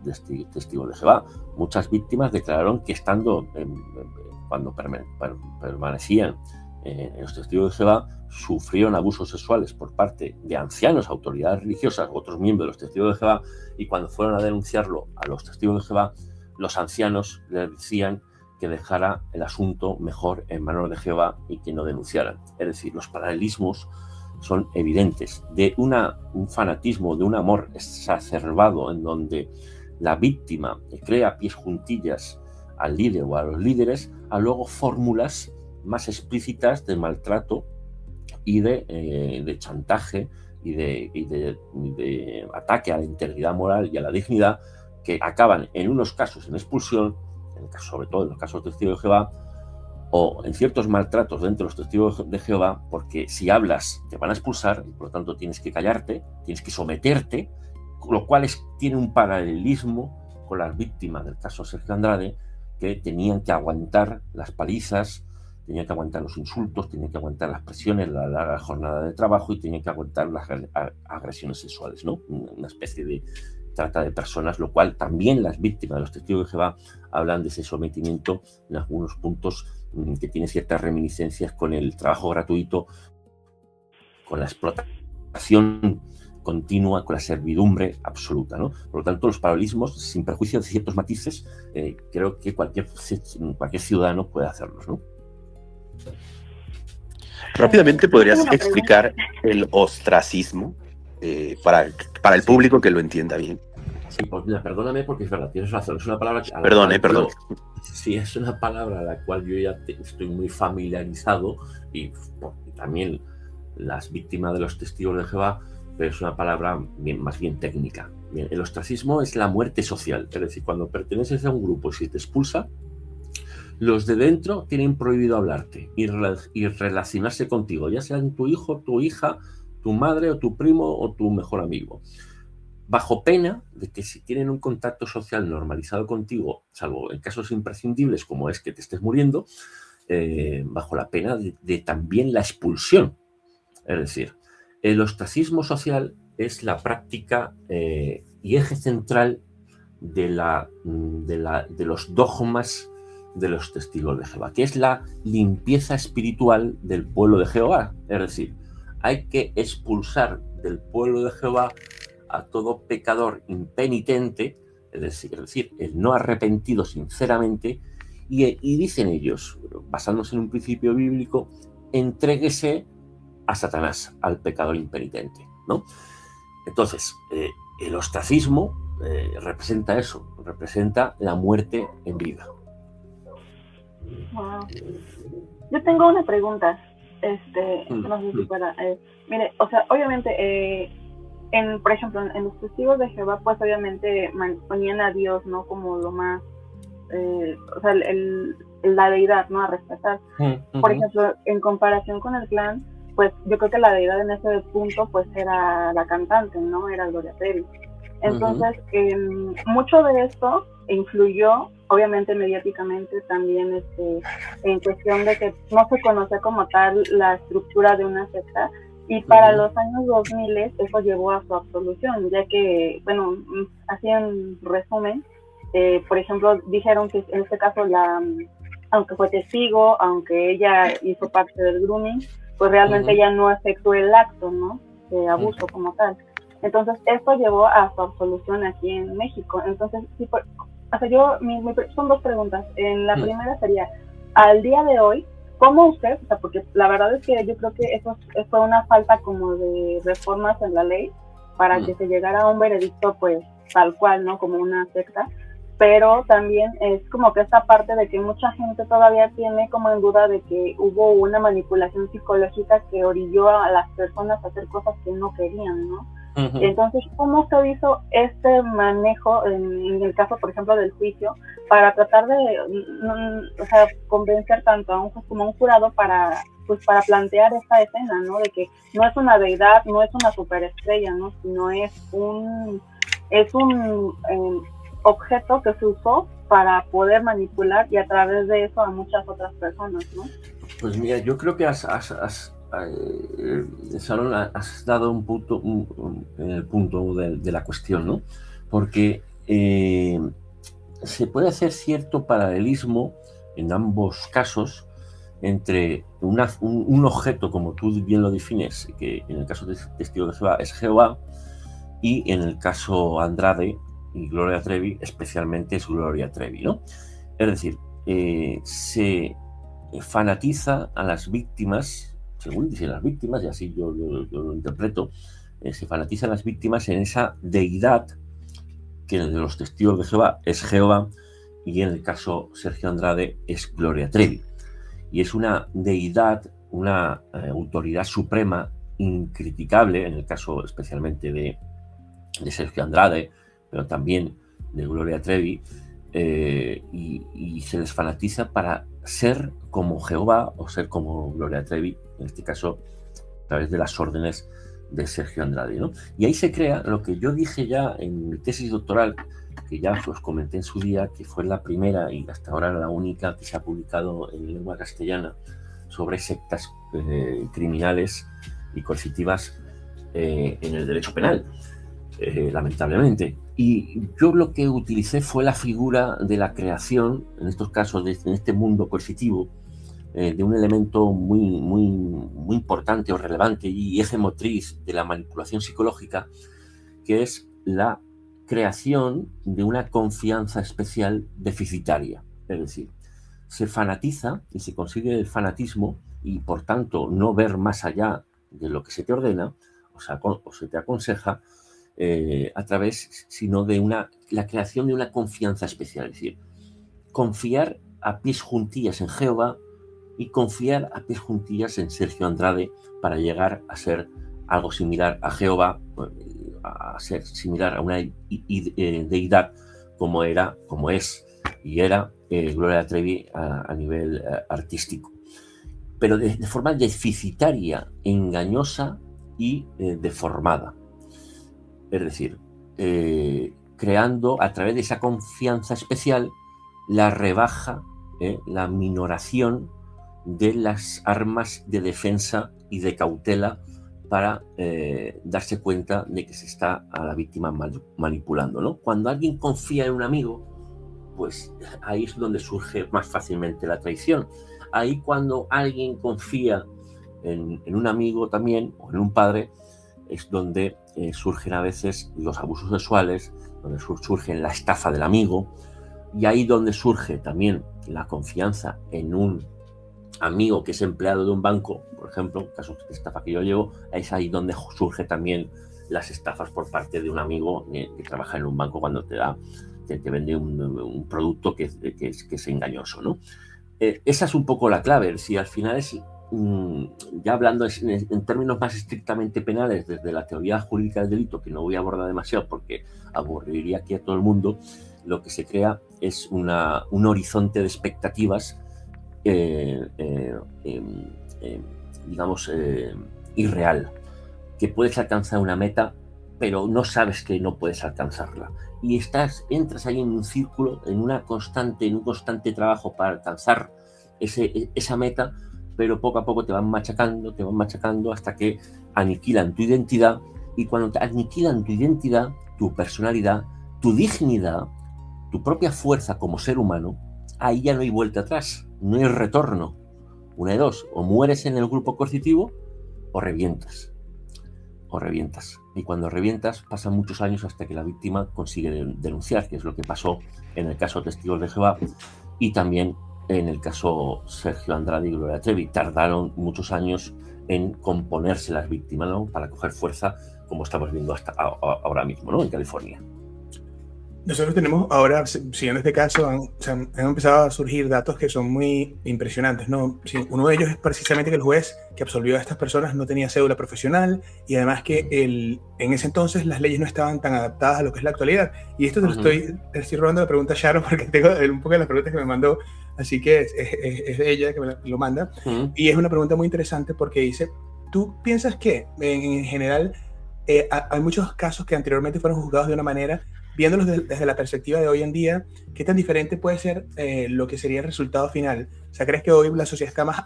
de Jehová. Muchas víctimas declararon que estando, cuando permanecían los testigos de Jehová sufrieron abusos sexuales por parte de ancianos, autoridades religiosas u otros miembros de los testigos de Jehová, y cuando fueron a denunciarlo a los testigos de Jehová, los ancianos les decían que dejara el asunto mejor en manos de Jehová y que no denunciaran. Es decir, los paralelismos son evidentes de un fanatismo, de un amor exacerbado en donde la víctima crea pies juntillas al líder o a los líderes, a luego fórmulas más explícitas de maltrato y de chantaje y de ataque a la integridad moral y a la dignidad, que acaban en unos casos en expulsión, sobre todo en los casos de testigos de Jehová, o en ciertos maltratos dentro de los testigos de Jehová, porque si hablas te van a expulsar y por lo tanto tienes que callarte, tienes que someterte, lo cual tiene un paralelismo con las víctimas del caso Sergio Andrade, que tenían que aguantar las palizas, tenían que aguantar los insultos, tenían que aguantar las presiones, la larga jornada de trabajo y tenían que aguantar las agresiones sexuales, ¿no? Una especie de trata de personas, lo cual también las víctimas de los testigos de Jehová hablan de ese sometimiento en algunos puntos que tiene ciertas reminiscencias con el trabajo gratuito, con la explotación continua, con la servidumbre absoluta, ¿no? Por lo tanto, los paralelismos, sin perjuicio de ciertos matices, creo que cualquier ciudadano puede hacerlos, ¿no? Rápidamente, ¿podrías explicar el ostracismo para el público que lo entienda bien? Sí, pues mira, perdóname porque es verdad, tienes razón, es una palabra... Perdón. Sí, es una palabra a la cual yo ya estoy muy familiarizado y también las víctimas de los testigos de Jehová, pero es una palabra más bien técnica. Bien, el ostracismo es la muerte social, es decir, cuando perteneces a un grupo y se te expulsa, los de dentro tienen prohibido hablarte y relacionarse contigo, ya sean tu hijo, tu hija, tu madre o tu primo o tu mejor amigo, bajo pena de que si tienen un contacto social normalizado contigo, salvo en casos imprescindibles como es que te estés muriendo, bajo la pena de también la expulsión. Es decir, el ostracismo social es la práctica y eje central de los dogmas de los testigos de Jehová, que es la limpieza espiritual del pueblo de Jehová. Es decir, hay que expulsar del pueblo de Jehová a todo pecador impenitente, es decir, el no arrepentido sinceramente, y dicen ellos, basándose en un principio bíblico, entréguese a Satanás, al pecador impenitente, ¿no? Entonces, el ostracismo representa eso, representa la muerte en vida. Wow. Yo tengo una pregunta, no sé si pueda, mire, o sea, obviamente, por ejemplo, en los testigos de Jehová, pues obviamente ponían a Dios, ¿no? Como lo más, o sea, la deidad, ¿no? A respetar. Por ejemplo, en comparación con el clan, pues yo creo que la deidad en ese punto, pues era la cantante, ¿no? Era Gloria Trevi. Entonces, mucho de esto influyó, obviamente mediáticamente también, en cuestión de que no se conocía como tal la estructura de una secta, y para los años 2000 eso llevó a su absolución, ya que, bueno, así en resumen, por ejemplo, dijeron que en este caso, aunque fue testigo, aunque ella hizo parte del grooming, pues realmente ella no efectuó el acto, ¿no? De abuso como tal. Entonces, esto llevó a su absolución aquí en México. Entonces, sí, o sea, son dos preguntas. La primera sería, al día de hoy, ¿cómo usted, o sea, porque la verdad es que yo creo que eso fue una falta como de reformas en la ley para que se llegara a un veredicto, pues, tal cual, ¿no? Como una secta, pero también es como que esta parte de que mucha gente todavía tiene como en duda de que hubo una manipulación psicológica que orilló a las personas a hacer cosas que no querían, ¿no? Entonces, ¿cómo se hizo este manejo en el caso, por ejemplo, del juicio, para tratar de, o sea, convencer tanto a un juez como a un jurado para plantear esta escena, ¿no? De que no es una deidad, no es una superestrella, ¿no? Sino es un objeto que se usó para poder manipular y a través de eso a muchas otras personas, ¿no? Pues mira, yo creo que Sharon, has dado un punto de la cuestión, ¿no? Porque se puede hacer cierto paralelismo en ambos casos entre un objeto, como tú bien lo defines, que en el caso de Testigos de Jehová es Jehová, y en el caso Andrade y Gloria Trevi, especialmente es Gloria Trevi, ¿no? Es decir, se fanatiza a las víctimas, según dicen las víctimas, y así yo lo interpreto, se fanatiza a las víctimas en esa deidad que en el de los Testigos de Jehová es Jehová, y en el caso Sergio Andrade es Gloria Trevi. Y es una deidad, una autoridad suprema incriticable, en el caso especialmente de Sergio Andrade, pero también de Gloria Trevi, y se les fanatiza para ser como Jehová o ser como Gloria Trevi, en este caso a través de las órdenes de Sergio Andrade, ¿no? Y ahí se crea lo que yo dije ya en mi tesis doctoral, que ya os comenté en su día, que fue la primera y hasta ahora la única que se ha publicado en lengua castellana sobre sectas criminales y coercitivas en el derecho penal, lamentablemente. Y yo lo que utilicé fue la figura de la creación, en estos casos, en este mundo coercitivo, de un elemento muy importante o relevante y eje motriz de la manipulación psicológica, que es la creación de una confianza especial deficitaria. Es decir, se fanatiza y se consigue el fanatismo y, por tanto, no ver más allá de lo que se te ordena o se te aconseja a través, sino de la creación de una confianza especial. Es decir, confiar a pies juntillas en Jehová y confiar a pies juntillas en Sergio Andrade para llegar a ser algo similar a Jehová, a ser similar a una deidad como es y era Gloria Trevi a nivel artístico, pero de forma deficitaria, engañosa y deformada. Es decir, creando a través de esa confianza especial la rebaja, la minoración de las armas de defensa y de cautela para darse cuenta de que se está a la víctima manipulando, ¿no? Cuando alguien confía en un amigo, pues ahí es donde surge más fácilmente la traición. Ahí cuando alguien confía en un amigo también, o en un padre, es donde surgen a veces los abusos sexuales, donde surge la estafa del amigo, y ahí donde surge también la confianza en un amigo que es empleado de un banco, por ejemplo, casos de estafa que yo llevo, es ahí donde surge también las estafas por parte de un amigo que trabaja en un banco cuando te vende un producto que es engañoso, ¿no? Esa es un poco la clave. Si al final es, ya hablando en términos más estrictamente penales, desde la teoría jurídica del delito, que no voy a abordar demasiado porque aburriría aquí a todo el mundo, lo que se crea es un horizonte de expectativas digamos, irreal, que puedes alcanzar una meta, pero no sabes que no puedes alcanzarla. Y entras ahí en un círculo, en un constante trabajo para alcanzar esa meta, pero poco a poco te van machacando hasta que aniquilan tu identidad, y cuando te aniquilan tu identidad, tu personalidad, tu dignidad, tu propia fuerza como ser humano, ahí ya no hay vuelta atrás, no hay retorno. Una de dos, o mueres en el grupo coercitivo o revientas. Y cuando revientas pasan muchos años hasta que la víctima consigue denunciar, que es lo que pasó en el caso Testigos de Jehová y también en el caso Sergio Andrade y Gloria Trevi. Tardaron muchos años en componerse las víctimas, ¿no?, para coger fuerza, como estamos viendo hasta ahora mismo, ¿no?, en California. Nosotros tenemos ahora, siguiendo este caso, han empezado a surgir datos que son muy impresionantes, ¿no? Sí, uno de ellos es precisamente que el juez que absolvió a estas personas no tenía cédula profesional, y además que en ese entonces las leyes no estaban tan adaptadas a lo que es la actualidad. Y esto te estoy robando la pregunta a Sharon, porque tengo un poco de las preguntas que me mandó, así que es ella que me lo manda. Y es una pregunta muy interesante porque dice, ¿tú piensas que en general hay muchos casos que anteriormente fueron juzgados de una manera, viéndolos desde la perspectiva de hoy en día, qué tan diferente puede ser lo que sería el resultado final? O sea, ¿crees que hoy la sociedad está más,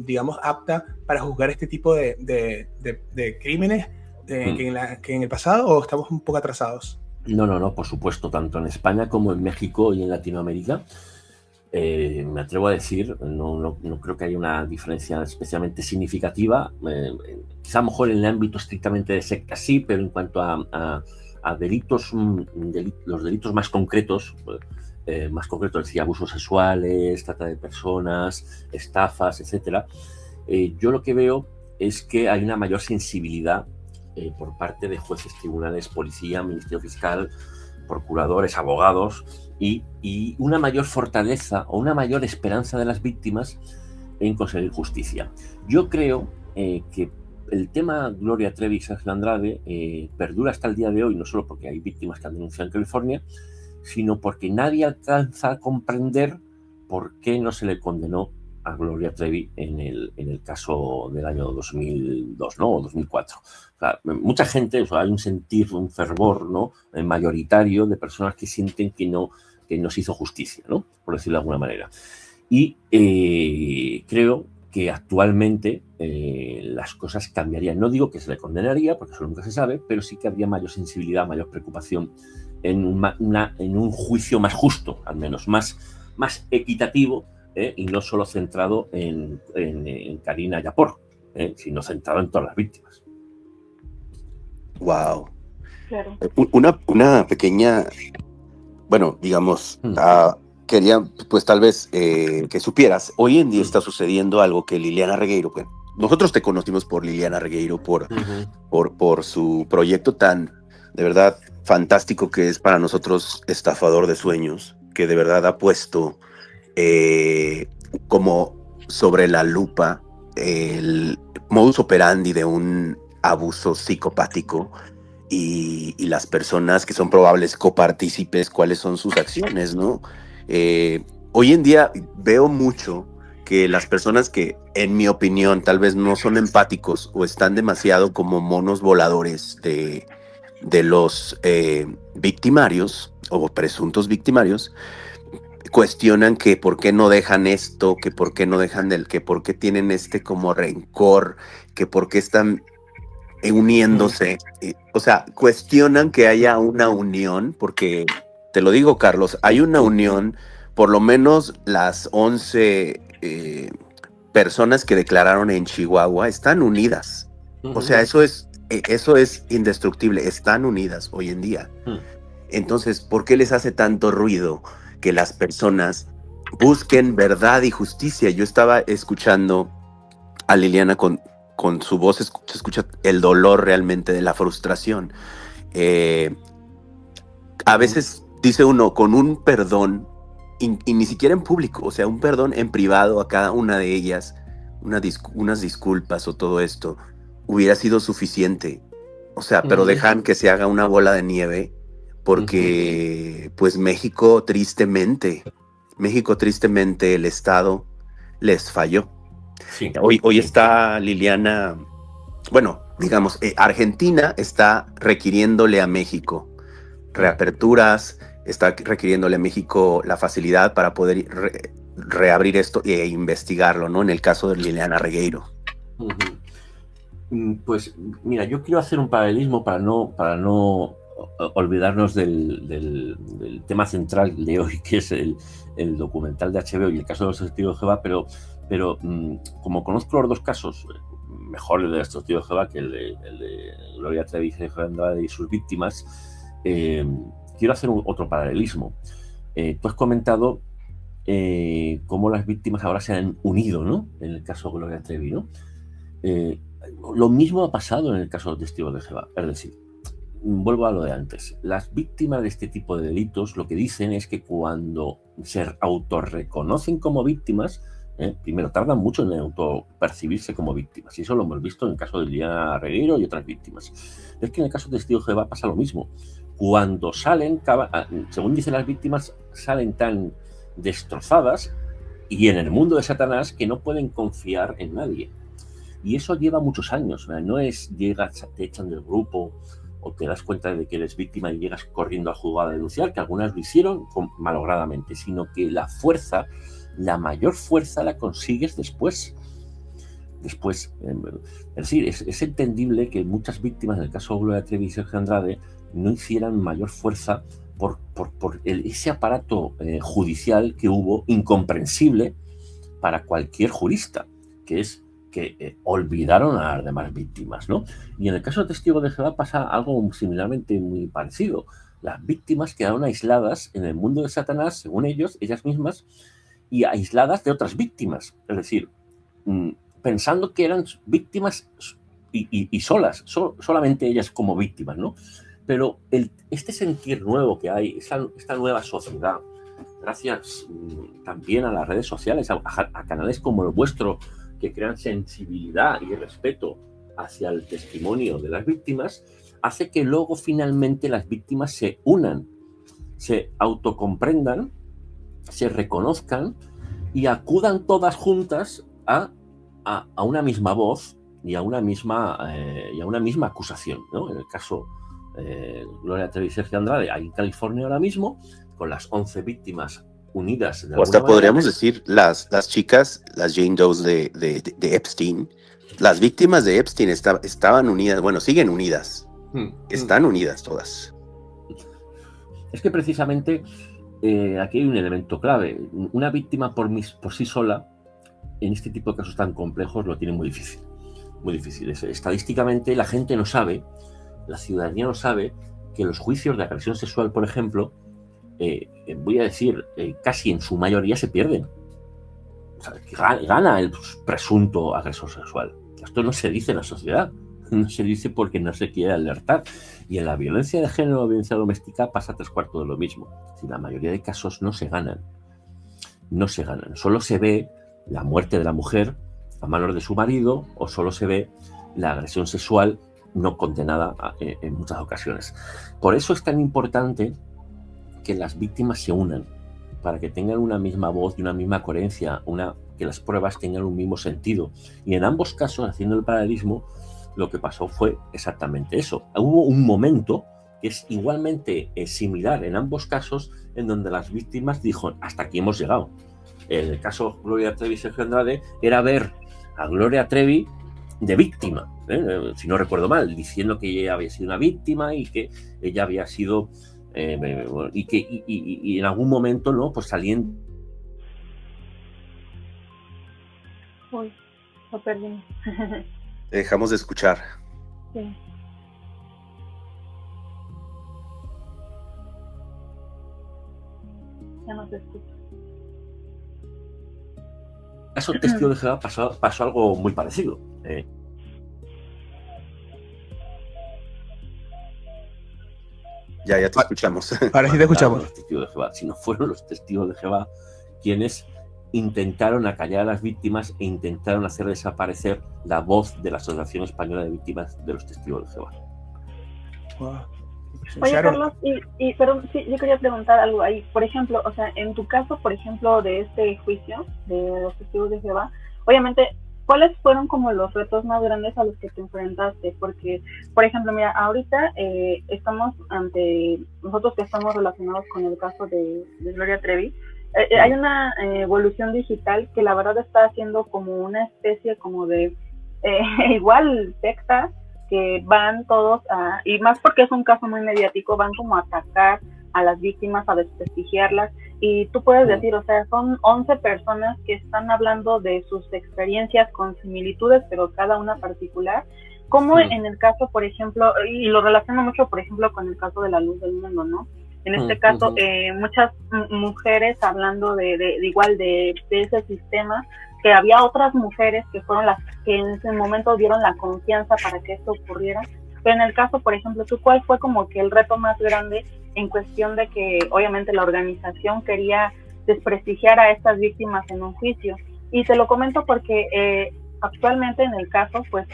digamos, apta para juzgar este tipo de crímenes que en el pasado, o estamos un poco atrasados? No, por supuesto, tanto en España como en México y en Latinoamérica. Me atrevo a decir, no creo que haya una diferencia especialmente significativa. Quizá a lo mejor en el ámbito estrictamente de secta sí, pero en cuanto a delitos, los delitos más concretos, decía, abusos sexuales, trata de personas, estafas, etcétera, yo lo que veo es que hay una mayor sensibilidad por parte de jueces, tribunales, policía, Ministerio Fiscal, procuradores, abogados, y una mayor fortaleza o una mayor esperanza de las víctimas en conseguir justicia. Yo creo que el tema Gloria Trevi y Sergio Andrade perdura hasta el día de hoy, no solo porque hay víctimas que han denunciado en California, sino porque nadie alcanza a comprender por qué no se le condenó a Gloria Trevi en el caso del año 2002, ¿no? O 2004. O sea, mucha gente, hay un sentir, un fervor, ¿no? Mayoritario de personas que sienten que no se hizo justicia, ¿no? Por decirlo de alguna manera. Y creo que actualmente las cosas cambiarían. No digo que se le condenaría, porque eso nunca se sabe, pero sí que habría mayor sensibilidad, mayor preocupación en un juicio más justo, al menos, más equitativo, y no solo centrado en Karina Yapor, sino centrado en todas las víctimas. Wow. Claro. Una pequeña, bueno, digamos, quería, pues tal vez que supieras, hoy en día está sucediendo algo que Liliana Regueiro, pues, nosotros te conocimos por Liliana Regueiro, por su proyecto tan, de verdad, fantástico que es para nosotros Estafador de Sueños, que de verdad ha puesto como sobre la lupa el modus operandi de un abuso psicopático y las personas que son probables copartícipes, cuáles son sus acciones, ¿no? Hoy en día veo mucho que las personas que, en mi opinión, tal vez no son empáticos o están demasiado como monos voladores de los victimarios o presuntos victimarios, cuestionan que por qué no dejan esto, que por qué no dejan que por qué tienen como rencor, que por qué están uniéndose. O sea, cuestionan que haya una unión, porque, te lo digo, Carlos, hay una unión, por lo menos las 11 personas que declararon en Chihuahua están unidas. O sea, eso es indestructible, están unidas hoy en día. Entonces, ¿por qué les hace tanto ruido que las personas busquen verdad y justicia? Yo estaba escuchando a Liliana con su voz, se escucha el dolor realmente de la frustración. A veces dice uno, con un perdón, y ni siquiera en público, o sea, un perdón en privado a cada una de ellas, unas disculpas o todo esto, hubiera sido suficiente. O sea, pero dejan que se haga una bola de nieve, porque pues México tristemente el Estado les falló. Sí. Hoy está Liliana, bueno, digamos, Argentina está requiriéndole a México reaperturas, está requiriéndole a México la facilidad para poder reabrir esto e investigarlo, ¿no? En el caso de Liliana Regueiro. Pues mira, yo quiero hacer un paralelismo para no olvidarnos del tema central de hoy, que es el documental de HBO y el caso de los testigos de Jehová, pero como conozco los dos casos, mejor el de los testigos de Jehová que el de Gloria Trevi y sus víctimas, quiero hacer otro paralelismo. Tú has comentado cómo las víctimas ahora se han unido, ¿no? En el caso de Gloria Trevi, ¿no? Lo mismo ha pasado en el caso de los testigos de Jehová. Es decir, vuelvo a lo de antes. Las víctimas de este tipo de delitos lo que dicen es que cuando se autorreconocen como víctimas, primero tardan mucho en autopercibirse como víctimas. Y eso lo hemos visto en el caso de Liliana Regueiro y otras víctimas. Es que en el caso de testigos de Jehová pasa lo mismo. Cuando salen, según dicen las víctimas, salen tan destrozadas y en el mundo de Satanás que no pueden confiar en nadie. Y eso lleva muchos años. No es llegas, te echan del grupo o te das cuenta de que eres víctima y llegas corriendo al juzgado a denunciar, que algunas lo hicieron malogradamente, sino que la mayor fuerza la consigues después. Es decir, es entendible que muchas víctimas, en el caso de Gloria Trevi y Sergio Andrade, no hicieran mayor fuerza ese aparato judicial que hubo, incomprensible para cualquier jurista, que es que olvidaron a las demás víctimas, ¿no? Y en el caso de Testigos de Jehová pasa algo similarmente muy parecido. Las víctimas quedaron aisladas en el mundo de Satanás, según ellos, ellas mismas, y aisladas de otras víctimas. Es decir, pensando que eran víctimas y solas, solamente ellas como víctimas, ¿no? Pero este sentir nuevo que hay, esta nueva sociedad, gracias también a las redes sociales, a canales como el vuestro, que crean sensibilidad y respeto hacia el testimonio de las víctimas, hace que luego finalmente las víctimas se unan, se autocomprendan, se reconozcan y acudan todas juntas a una misma voz y a una misma acusación, ¿no? En el caso Gloria Trevi y Sergio Andrade, ahí en California ahora mismo, con las 11 víctimas unidas. O hasta podríamos decir las chicas, las Jane Does de Epstein, las víctimas de Epstein estaban unidas, bueno, siguen unidas, están unidas todas. Es que precisamente aquí hay un elemento clave. Una víctima por sí sola, en este tipo de casos tan complejos, lo tiene muy difícil. Muy difícil. Estadísticamente la gente no sabe, la ciudadanía no sabe que los juicios de agresión sexual, por ejemplo, voy a decir, casi en su mayoría se pierden. O sea, gana el presunto agresor sexual. Esto no se dice en la sociedad, no se dice porque no se quiere alertar. Y en la violencia de género o violencia doméstica pasa 3/4 de lo mismo. Si la mayoría de casos no se ganan. No se ganan. Solo se ve la muerte de la mujer a manos de su marido, o solo se ve la agresión sexual no condenada en muchas ocasiones. Por eso es tan importante que las víctimas se unan, para que tengan una misma voz y una misma coherencia, que las pruebas tengan un mismo sentido. Y en ambos casos, haciendo el paralelismo, lo que pasó fue exactamente eso. Hubo un momento que es igualmente similar en ambos casos, en donde las víctimas dijeron, hasta aquí hemos llegado. En el caso Gloria Trevi y Sergio Andrade, era ver a Gloria Trevi de víctima, si no recuerdo mal, diciendo que ella había sido una víctima y que ella había sido... y en algún momento, ¿no? Pues saliendo. Uy, lo perdimos. Dejamos de escuchar. Sí. Ya no se escucha. En el caso Testigo de Jehová pasó algo muy parecido. Ya te escuchamos. Ahora sí te escuchamos. Los testigos de Jehová, si no fueron los testigos de Jehová quienes intentaron acallar a las víctimas e intentaron hacer desaparecer la voz de la Asociación Española de Víctimas de los Testigos de Jehová. Wow. Oye, Carlos, pero sí, yo quería preguntar algo ahí. Por ejemplo, o sea, en tu caso, por ejemplo, de este juicio de los Testigos de Jehová, obviamente, ¿cuáles fueron como los retos más grandes a los que te enfrentaste? Porque, por ejemplo, mira, ahorita estamos nosotros que estamos relacionados con el caso de Gloria Trevi, hay una evolución digital que la verdad está haciendo como una especie como de igual secta, que van todos y más porque es un caso muy mediático, van como a atacar a las víctimas, a desprestigiarlas, y tú puedes decir, o sea, son 11 personas que están hablando de sus experiencias con similitudes, pero cada una particular, como en el caso, por ejemplo, y lo relaciono mucho, por ejemplo, con el caso de La Luz del Mundo, ¿no? En este caso, muchas mujeres hablando de igual de ese sistema, que había otras mujeres que fueron las que en ese momento dieron la confianza para que esto ocurriera. Pero en el caso, por ejemplo, ¿tú cuál fue como que el reto más grande en cuestión de que obviamente la organización quería desprestigiar a estas víctimas en un juicio? Y te lo comento porque actualmente en el caso, pues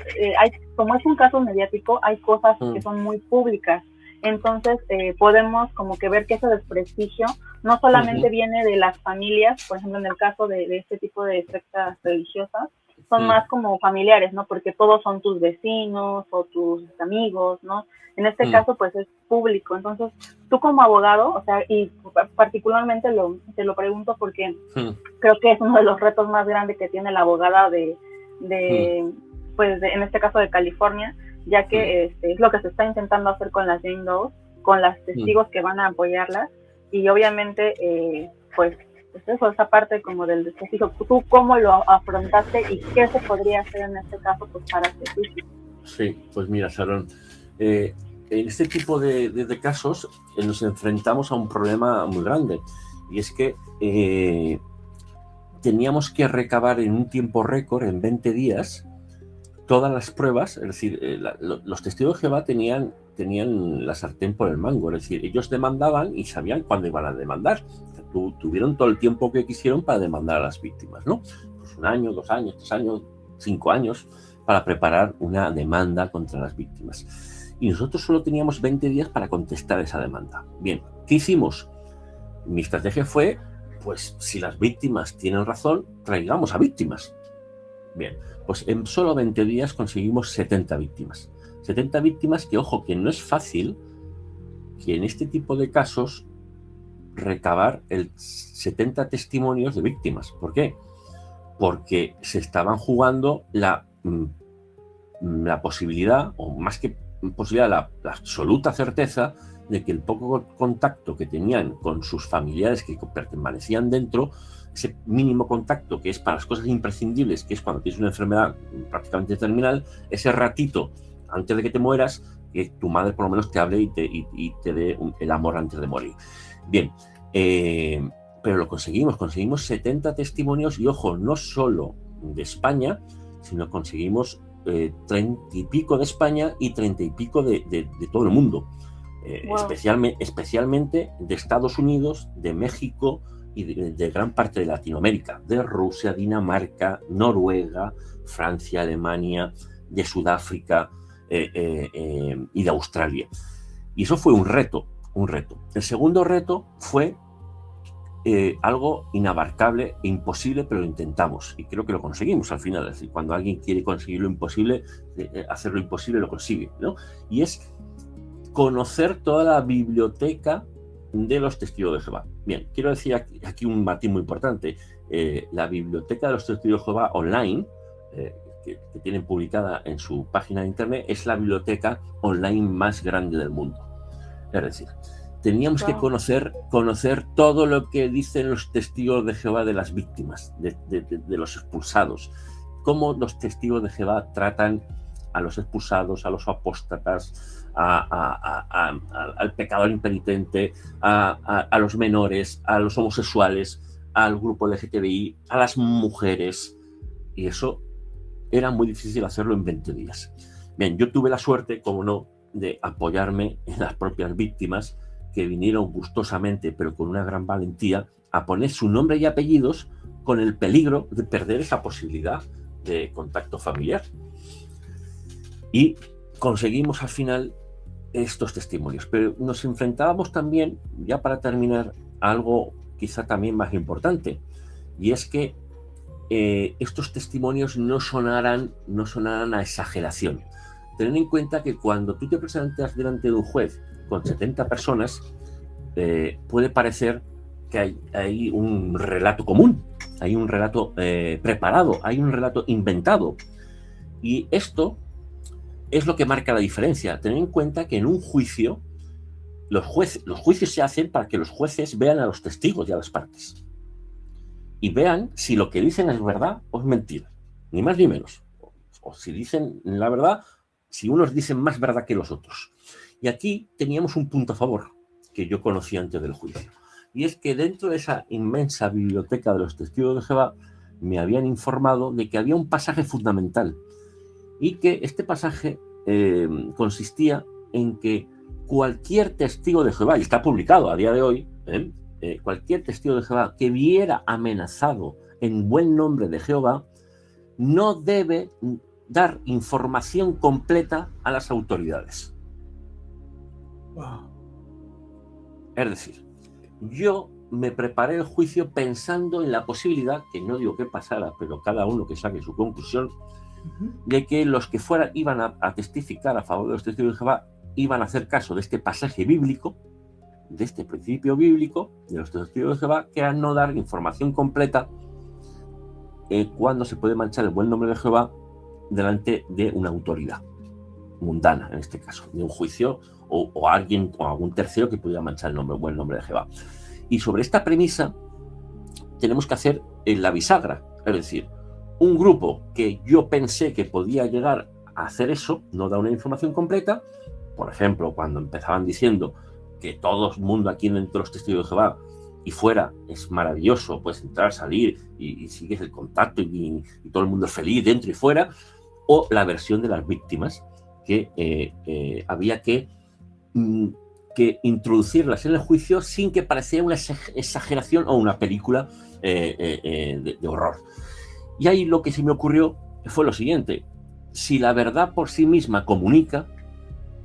como es un caso mediático, hay cosas que son muy públicas. Entonces podemos como que ver que ese desprestigio no solamente viene de las familias, por ejemplo en el caso de este tipo de sectas religiosas, son más como familiares, ¿no? Porque todos son tus vecinos o tus amigos, ¿no? En este caso pues es público. Entonces tú como abogado, o sea, y particularmente te lo pregunto porque creo que es uno de los retos más grandes que tiene la abogada en este caso de California, ya que es lo que se está intentando hacer con las Jane Doe, con las testigos que van a apoyarlas, y obviamente pues eso, esa parte como del testigo, ¿tú cómo lo afrontaste y qué se podría hacer en este caso pues para este juicio? Sí, pues mira, Sharon, en este tipo de casos nos enfrentamos a un problema muy grande, y es que teníamos que recabar en un tiempo récord, en 20 días, todas las pruebas. Es decir, los testigos de Jehová tenían la sartén por el mango, es decir, ellos demandaban y sabían cuándo iban a demandar. Tuvieron todo el tiempo que quisieron para demandar a las víctimas, ¿no? Pues 1 año, 2 años, 3 años, 5 años para preparar una demanda contra las víctimas. Y nosotros solo teníamos 20 días para contestar esa demanda. Bien, ¿qué hicimos? Mi estrategia fue, pues si las víctimas tienen razón, traigamos a víctimas. Bien, pues en solo 20 días conseguimos 70 víctimas. 70 víctimas que, ojo, que no es fácil que en este tipo de casos recabar 70 testimonios de víctimas. ¿Por qué? Porque se estaban jugando la posibilidad, o más que posibilidad, la absoluta certeza de que el poco contacto que tenían con sus familiares que permanecían dentro, ese mínimo contacto que es para las cosas imprescindibles, que es cuando tienes una enfermedad prácticamente terminal, ese ratito antes de que te mueras, que tu madre por lo menos te hable y te dé el amor antes de morir. Bien, pero lo conseguimos 70 testimonios, y ojo, no solo de España, sino conseguimos 30 y pico de España y 30 y pico de todo el mundo. Wow. Especialmente de Estados Unidos, de México y de gran parte de Latinoamérica, de Rusia, Dinamarca, Noruega, Francia, Alemania, de Sudáfrica y de Australia. Y eso fue un reto. El segundo reto fue algo inabarcable e imposible, pero lo intentamos y creo que lo conseguimos al final. Es decir, cuando alguien quiere conseguir lo imposible, hacer lo imposible, lo consigue, ¿no? Y es conocer toda la biblioteca de los testigos de Jehová. Bien, quiero decir aquí un matiz muy importante. La biblioteca de los testigos de Jehová online, que tienen publicada en su página de internet, es la biblioteca online más grande del mundo. Es decir, teníamos que conocer todo lo que dicen los testigos de Jehová de las víctimas, de los expulsados, cómo los testigos de Jehová tratan a los expulsados, a los apóstatas, al pecador impenitente, a los menores, a los homosexuales, al grupo LGTBI, a las mujeres. Y eso era muy difícil hacerlo en 20 días. Bien, yo tuve la suerte, como no, de apoyarme en las propias víctimas, que vinieron gustosamente, pero con una gran valentía, a poner su nombre y apellidos con el peligro de perder esa posibilidad de contacto familiar. Y conseguimos al final estos testimonios. Pero nos enfrentábamos también, ya para terminar, a algo quizá también más importante, y es que estos testimonios no sonaran a exageración. Ten en cuenta que cuando tú te presentas delante de un juez con 70 personas, puede parecer que hay un relato común, hay un relato preparado, hay un relato inventado. Y esto es lo que marca la diferencia. Ten en cuenta que en un juicio, los juicios se hacen para que los jueces vean a los testigos y a las partes. Y vean si lo que dicen es verdad o es mentira. Ni más ni menos. O si dicen la verdad, si unos dicen más verdad que los otros. Y aquí teníamos un punto a favor que yo conocía antes del juicio. Y es que dentro de esa inmensa biblioteca de los testigos de Jehová me habían informado de que había un pasaje fundamental. Y que este pasaje consistía en que cualquier testigo de Jehová, y está publicado a día de hoy, cualquier testigo de Jehová que viera amenazado en buen nombre de Jehová, no debe dar información completa a las autoridades. Wow. Es decir, yo me preparé el juicio pensando en la posibilidad, que no digo que pasara, pero cada uno que saque su conclusión, de que los que iban a testificar a favor de los testigos de Jehová iban a hacer caso de este pasaje bíblico, de este principio bíblico de los testigos de Jehová, que era no dar información completa cuando se puede manchar el buen nombre de Jehová delante de una autoridad. mundana, en este caso, de un juicio o alguien o algún tercero que pudiera manchar el buen nombre de Jehová. Y sobre esta premisa tenemos que hacer la bisagra, es decir, un grupo que yo pensé que podía llegar a hacer eso, no da una información completa. Por ejemplo, cuando empezaban diciendo que todo el mundo aquí dentro de los testigos de Jehová y fuera es maravilloso, puedes entrar, salir y sigues el contacto y todo el mundo es feliz dentro y fuera, o la versión de las víctimas, que había que introducirlas en el juicio sin que pareciera una exageración o una película de horror. Y ahí lo que se me ocurrió fue lo siguiente: si la verdad por sí misma comunica,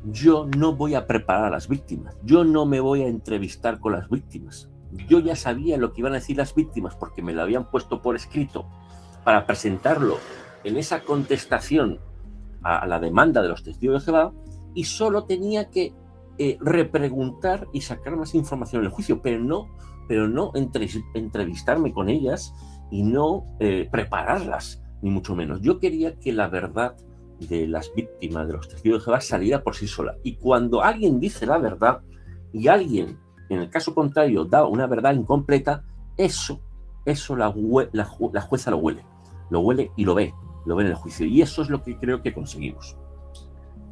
yo no voy a preparar a las víctimas, yo no me voy a entrevistar con las víctimas. Yo ya sabía lo que iban a decir las víctimas porque me lo habían puesto por escrito para presentarlo en esa contestación a la demanda de los testigos de Jehová, y solo tenía que repreguntar y sacar más información en el juicio, pero no entrevistarme con ellas y no prepararlas, ni mucho menos. Yo quería que la verdad de las víctimas de los testigos de Jehová saliera por sí sola. Y cuando alguien dice la verdad y alguien, en el caso contrario, da una verdad incompleta, eso la jueza lo huele y lo ve en el juicio. Y eso es lo que creo que conseguimos.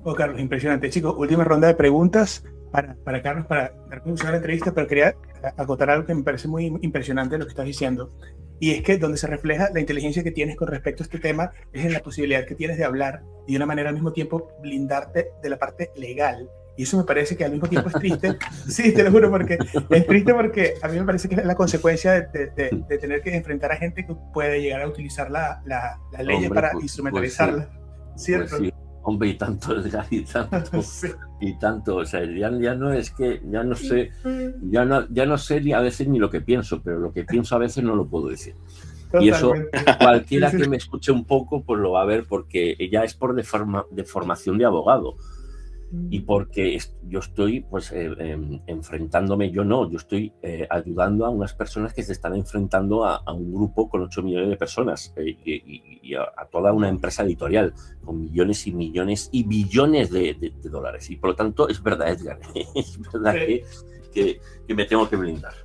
Oh, Carlos, impresionante. Chicos, última ronda de preguntas para Carlos, para dar conclusión a la entrevista, pero quería acotar algo que me parece muy impresionante de lo que estás diciendo. Y es que donde se refleja la inteligencia que tienes con respecto a este tema es en la posibilidad que tienes de hablar y de una manera al mismo tiempo blindarte de la parte legal. Y eso me parece que al mismo tiempo es triste. Sí, te lo juro, porque es triste, porque a mí me parece que es la consecuencia de tener que enfrentar a gente que puede llegar a utilizar las leyes para instrumentalizarlas. Pues ¿Cierto? Pues sí. Hombre, y tanto, Edgar, y tanto, o sea, ya no es que, ya no sé ni a veces ni lo que pienso, pero lo que pienso a veces no lo puedo decir. Totalmente. Y eso, cualquiera que me escuche un poco, pues lo va a ver, porque ya es por formación de abogado. Y porque yo estoy pues enfrentándome, yo estoy ayudando a unas personas que se están enfrentando a un grupo con 8 millones de personas y a toda una empresa editorial con millones y millones y billones de dólares. Y por lo tanto es verdad, Edgar, es verdad que me tengo que blindar.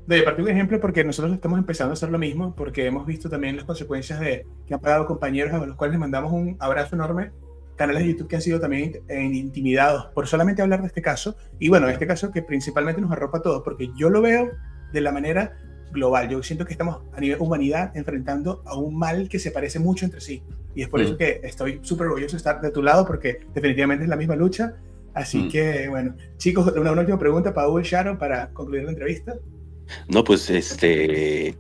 De partir un ejemplo, porque nosotros estamos empezando a hacer lo mismo, porque hemos visto también las consecuencias que han pagado compañeros a los cuales les mandamos un abrazo enorme, canales de YouTube que han sido también intimidados por solamente hablar de este caso. Y bueno, este caso que principalmente nos arropa a todos, porque yo lo veo de la manera global. Yo siento que estamos a nivel humanidad enfrentando a un mal que se parece mucho entre sí. Y es por eso que estoy súper orgulloso de estar de tu lado, porque definitivamente es la misma lucha. Así que, bueno, chicos, una última pregunta, Paul, Sharon, para concluir la entrevista. No, pues, ¿qué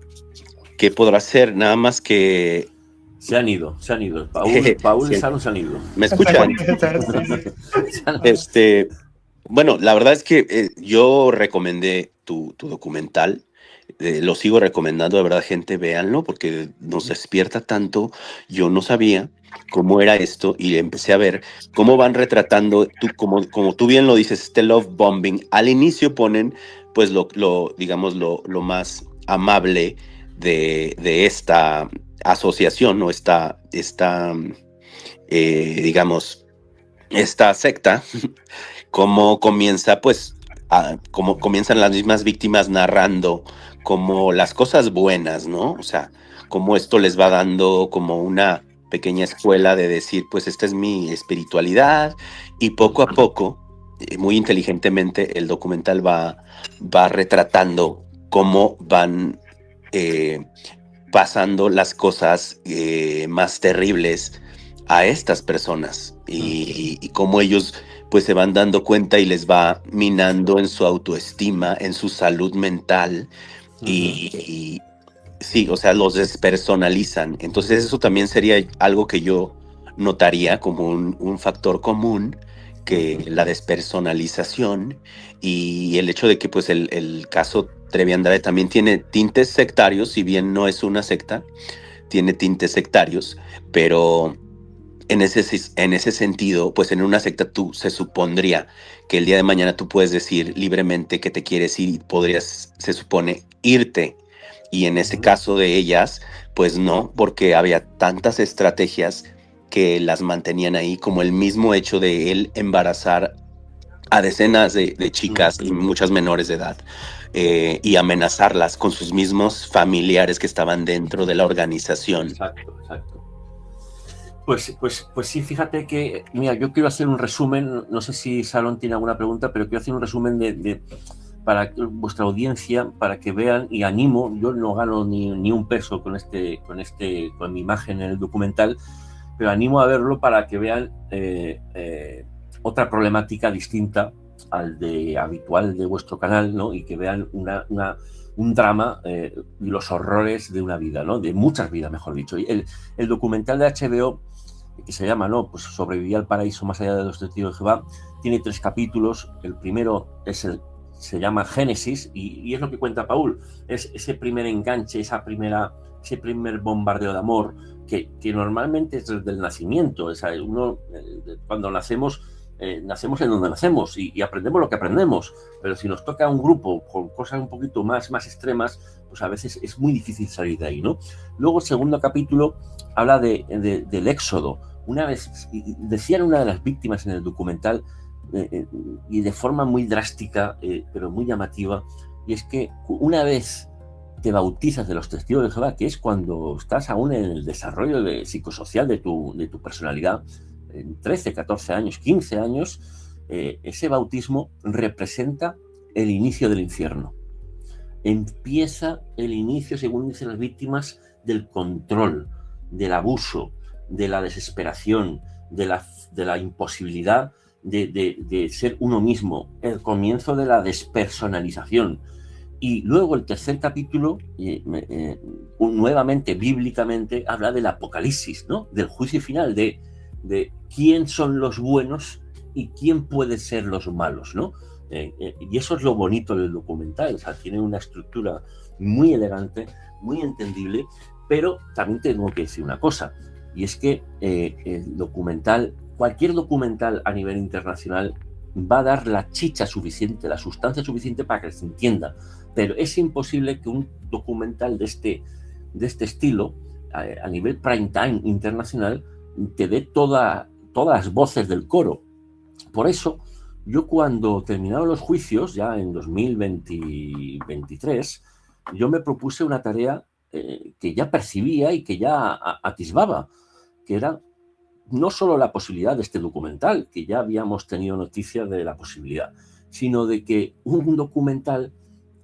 podrá ser? Nada más que... Se han ido. Paul y Sharon se han ido. ¿Me escuchan? Bueno, la verdad es que yo recomendé tu documental. Lo sigo recomendando, de verdad, gente, véanlo, porque nos despierta tanto. Yo no sabía cómo era esto y empecé a ver cómo van retratando, como tú bien lo dices, este love bombing. Al inicio ponen, pues, digamos, lo más amable de esta asociación, ¿no? Digamos, esta secta, cómo comienza, pues, cómo comienzan las mismas víctimas narrando como las cosas buenas, ¿no? O sea, cómo esto les va dando como una pequeña escuela de decir, pues, esta es mi espiritualidad, y poco a poco, muy inteligentemente, el documental va retratando cómo van pasando las cosas más terribles a estas personas y cómo ellos pues se van dando cuenta y les va minando en su autoestima, en su salud mental y sí, o sea, los despersonalizan. Entonces eso también sería algo que yo notaría como un factor común, que la despersonalización y el hecho de que pues el caso Trevi Andrade también tiene tintes sectarios, si bien no es una secta, tiene tintes sectarios, pero en ese sentido, pues en una secta se supondría que el día de mañana tú puedes decir libremente que te quieres ir y podrías, se supone, irte. Y en ese caso de ellas, pues no, porque había tantas estrategias que las mantenían ahí, como el mismo hecho de él embarazar a decenas de chicas y muchas menores de edad y amenazarlas con sus mismos familiares que estaban dentro de la organización. Exacto. Pues sí, fíjate que, mira, yo quiero hacer un resumen, no sé si Salón tiene alguna pregunta, pero quiero hacer un resumen para vuestra audiencia, para que vean, y animo, yo no gano ni un peso con mi imagen en el documental, pero animo a verlo para que vean otra problemática distinta al habitual de vuestro canal, ¿no? Y que vean un drama y los horrores de una vida, ¿no? De muchas vidas, mejor dicho. Y el documental de HBO, que se llama, ¿no? Pues Sobrevivir al paraíso más allá de los testigos de Jehová, tiene 3 capítulos. El primero se llama Génesis y es lo que cuenta Paul. Es ese primer enganche, ese primer bombardeo de amor que normalmente es desde el nacimiento. O sea, uno, cuando nacemos en donde nacemos y aprendemos lo que aprendemos, pero si nos toca un grupo con cosas un poquito más extremas, pues a veces es muy difícil salir de ahí, ¿no? Luego el segundo capítulo habla del éxodo. Una vez, decían una de las víctimas en el documental, y de forma muy drástica, pero muy llamativa, y es que una vez te bautizas de los testigos de Jehová, que es cuando estás aún en el desarrollo psicosocial de tu personalidad, en 13, 14 años, 15 años, ese bautismo representa el inicio del infierno. Empieza el inicio, según dicen las víctimas, del control, del abuso, de la desesperación, de la imposibilidad de ser uno mismo, el comienzo de la despersonalización. Y luego el tercer capítulo, nuevamente, bíblicamente, habla del apocalipsis, ¿no? Del juicio final, de quién son los buenos y quién puede ser los malos, ¿no? Y eso es lo bonito del documental. O sea, tiene una estructura muy elegante, muy entendible, pero también tengo que decir una cosa, y es que el documental, cualquier documental a nivel internacional, va a dar la chicha suficiente, la sustancia suficiente para que se entienda, pero es imposible que un documental de este estilo, a nivel prime time internacional, te dé todas las voces del coro. Por eso, yo cuando terminaron los juicios, ya en 2023, yo me propuse una tarea que ya percibía y que ya atisbaba, que era no solo la posibilidad de este documental, que ya habíamos tenido noticia de la posibilidad, sino de que un documental,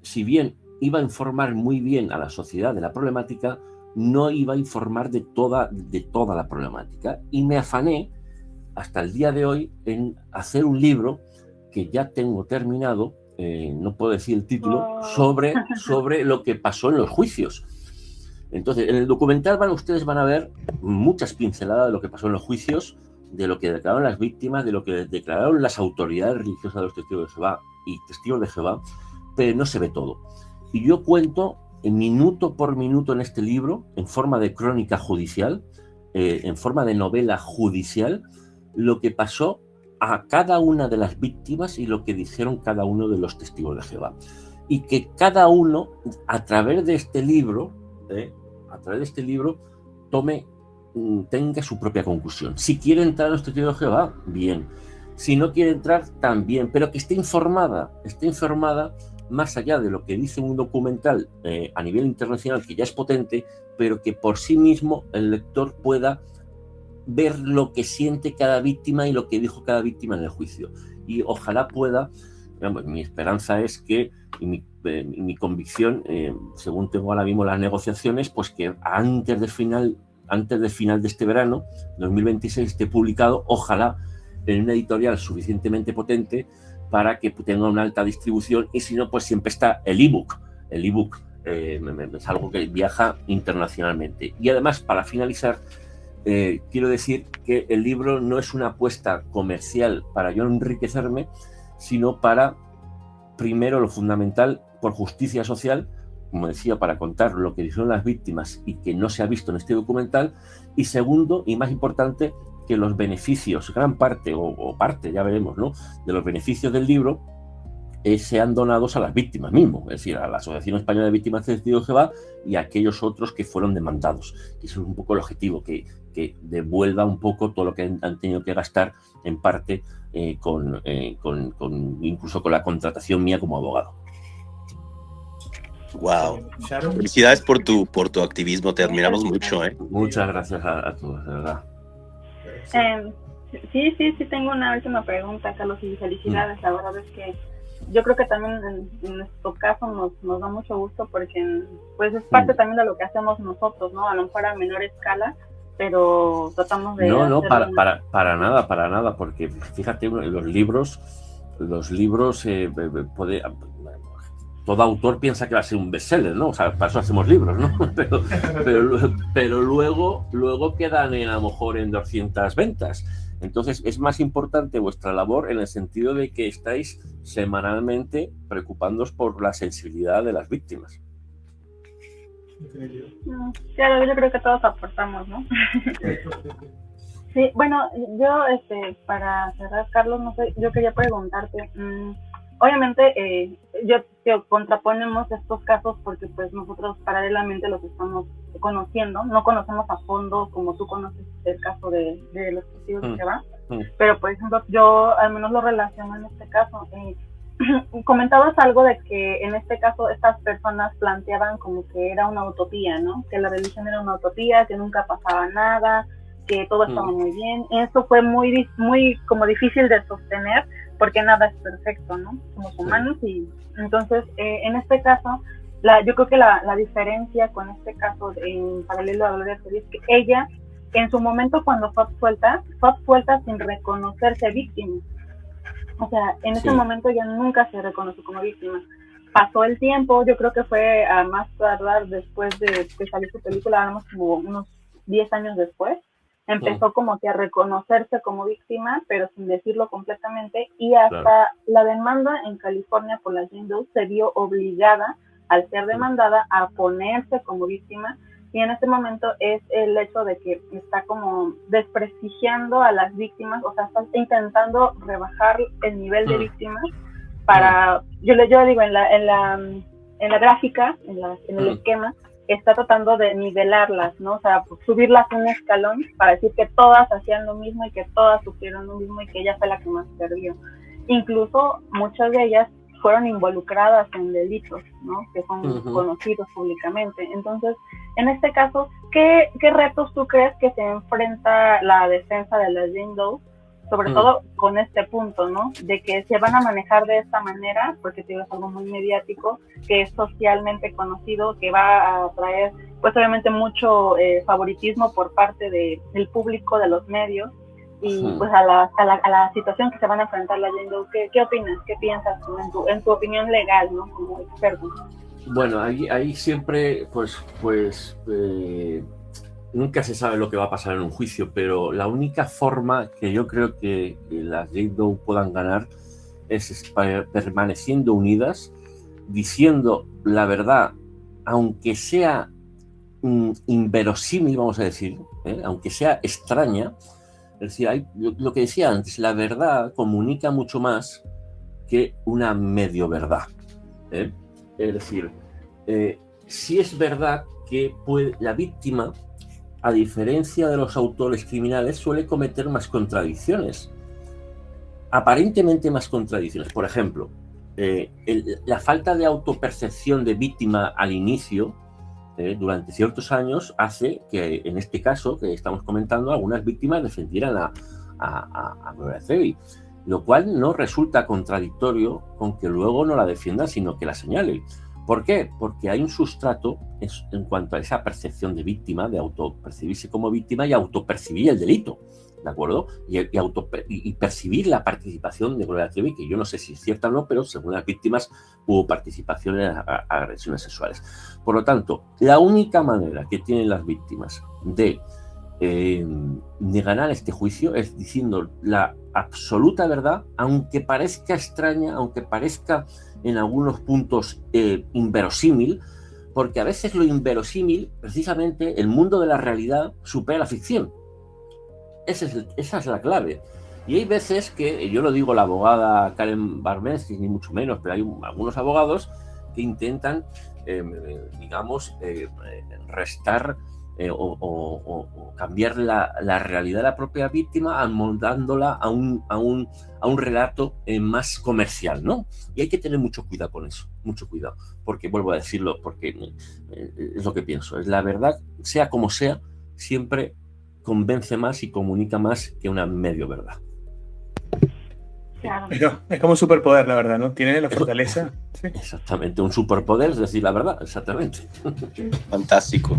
si bien iba a informar muy bien a la sociedad de la problemática, no iba a informar de toda la problemática. Y me afané hasta el día de hoy en hacer un libro que ya tengo terminado, no puedo decir el título, sobre lo que pasó en los juicios. Entonces, en el documental ustedes van a ver muchas pinceladas de lo que pasó en los juicios, de lo que declararon las víctimas, de lo que declararon las autoridades religiosas de los testigos de Jehová y testigos de Jehová, pero no se ve todo. Y yo cuento minuto por minuto en este libro, en forma de crónica judicial, en forma de novela judicial, lo que pasó a cada una de las víctimas y lo que dijeron cada uno de los testigos de Jehová. Y que cada uno, a través de este libro, tenga su propia conclusión. Si quiere entrar a los testigos de Jehová, bien. Si no quiere entrar, también. Pero que esté informada más allá de lo que dice un documental a nivel internacional, que ya es potente, pero que por sí mismo el lector pueda ver lo que siente cada víctima y lo que dijo cada víctima en el juicio. Y ojalá pueda, mi esperanza es que, y mi convicción, según tengo ahora mismo las negociaciones, pues que antes de final de este verano, 2026, esté publicado, ojalá, en una editorial suficientemente potente para que tenga una alta distribución, y si no, pues siempre está el ebook. El ebook es algo que viaja internacionalmente. Y además, para finalizar, quiero decir que el libro no es una apuesta comercial para yo enriquecerme, sino para, primero, lo fundamental, por justicia social, como decía, para contar lo que dijeron las víctimas y que no se ha visto en este documental, y segundo, y más importante, que los beneficios, gran parte o parte, ya veremos, ¿no?, de los beneficios del libro sean donados a las víctimas mismo, es decir, a la Asociación Española de Víctimas de Testigos de Jehová y a aquellos otros que fueron demandados. Y eso es un poco el objetivo, que devuelva un poco todo lo que han tenido que gastar en parte incluso con la contratación mía como abogado. Wow. Felicidades por tu activismo, te admiramos mucho, ¿eh? Muchas gracias a todos, de verdad. Sí, tengo una última pregunta, Carlos, y felicidades. La verdad es que yo creo que también en nuestro caso nos da mucho gusto porque pues es parte también de lo que hacemos nosotros, ¿no? A lo mejor a menor escala, pero tratamos de... No, para nada, porque fíjate, los libros todo autor piensa que va a ser un bestseller, ¿no? O sea, para eso hacemos libros, ¿no? Pero luego quedan a lo mejor en 200 ventas. Entonces, es más importante vuestra labor en el sentido de que estáis semanalmente preocupándoos por la sensibilidad de las víctimas. Claro, yo creo que todos aportamos, ¿no? Sí, bueno, yo, para cerrar, Carlos, no sé, yo quería preguntarte, obviamente, contraponemos estos casos porque pues nosotros paralelamente los estamos conociendo, no conocemos a fondo como tú conoces el caso de los testigos de Jehová, pero por ejemplo yo al menos lo relaciono en este caso. Comentabas algo de que en este caso estas personas planteaban como que era una utopía, ¿no? Que la religión era una utopía, que nunca pasaba nada, que todo estaba muy bien. Eso fue muy como difícil de sostener porque nada es perfecto, ¿no? Somos humanos y entonces en este caso yo creo que la diferencia con este caso en paralelo a Gloria Trevi es que ella en su momento cuando fue absuelta sin reconocerse víctima. O sea, en ese momento ella nunca se reconoció como víctima. Pasó el tiempo, yo creo que fue a más tardar después de que salió su película, vamos como unos 10 años después, empezó como que a reconocerse como víctima, pero sin decirlo completamente, y hasta la demanda en California por la Jane Doe se vio obligada, al ser demandada, a ponerse como víctima, y en este momento es el hecho de que está como desprestigiando a las víctimas, o sea, está intentando rebajar el nivel de víctimas para, yo digo, en la gráfica, en el esquema, está tratando de nivelarlas, ¿no? O sea, subirlas un escalón para decir que todas hacían lo mismo y que todas sufrieron lo mismo y que ella fue la que más perdió. Incluso muchas de ellas fueron involucradas en delitos, ¿no? Que son conocidos públicamente. Entonces, en este caso, ¿qué retos tú crees que se enfrenta la defensa de la Jane Doe? Sobre todo con este punto, ¿no? De que se van a manejar de esta manera, porque es algo muy mediático, que es socialmente conocido, que va a traer, pues obviamente, mucho favoritismo por parte del público, de los medios, y pues a la situación que se van a enfrentar la Jane Doe. ¿Qué opinas? ¿Qué piensas tú en tu opinión legal, ¿no? Como experto. Bueno, ahí siempre, nunca se sabe lo que va a pasar en un juicio, pero la única forma que yo creo que las Jane Doe puedan ganar es permaneciendo unidas, diciendo la verdad, aunque sea inverosímil, vamos a decir, aunque sea extraña. Es decir, lo que decía antes, la verdad comunica mucho más que una medio verdad. Es decir, sí es verdad que la víctima, a diferencia de los autores criminales, suele cometer más contradicciones. Aparentemente más contradicciones. Por ejemplo, la falta de autopercepción de víctima al inicio, durante ciertos años, hace que, en este caso que estamos comentando, algunas víctimas defendieran a Gloria Trevi, lo cual no resulta contradictorio con que luego no la defiendan, sino que la señalen. ¿Por qué? Porque hay un sustrato en cuanto a esa percepción de víctima, de autopercibirse como víctima y autopercibir el delito, ¿de acuerdo? Y percibir la participación de Gloria Trevi, que yo no sé si es cierta o no, pero según las víctimas hubo participación en agresiones sexuales. Por lo tanto, la única manera que tienen las víctimas de ganar este juicio es diciendo la absoluta verdad, aunque parezca extraña, aunque parezca en algunos puntos inverosímil, porque a veces lo inverosímil, precisamente el mundo de la realidad, supera la ficción. Esa es la clave. Y hay veces que, yo no digo la abogada Karen Barbensi, ni mucho menos, pero hay algunos abogados que intentan, digamos, restar o cambiar la realidad de la propia víctima, amoldándola a un relato más comercial, ¿no? Y hay que tener mucho cuidado con eso, mucho cuidado, porque vuelvo a decirlo, porque es lo que pienso, es la verdad, sea como sea, siempre convence más y comunica más que una medio verdad. Claro. Es como un superpoder, la verdad, ¿no? Tiene la fortaleza. Sí. Exactamente, un superpoder, es decir, la verdad, exactamente. Fantástico.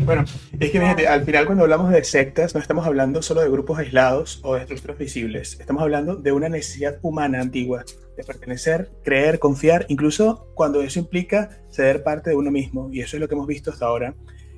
Bueno, es que fíjate, al final cuando hablamos de sectas no estamos hablando solo de grupos aislados o de estructuras visibles, estamos hablando de una necesidad humana antigua, de pertenecer, creer, confiar, incluso cuando eso implica ser parte de uno mismo, y eso es lo que hemos visto hasta ahora.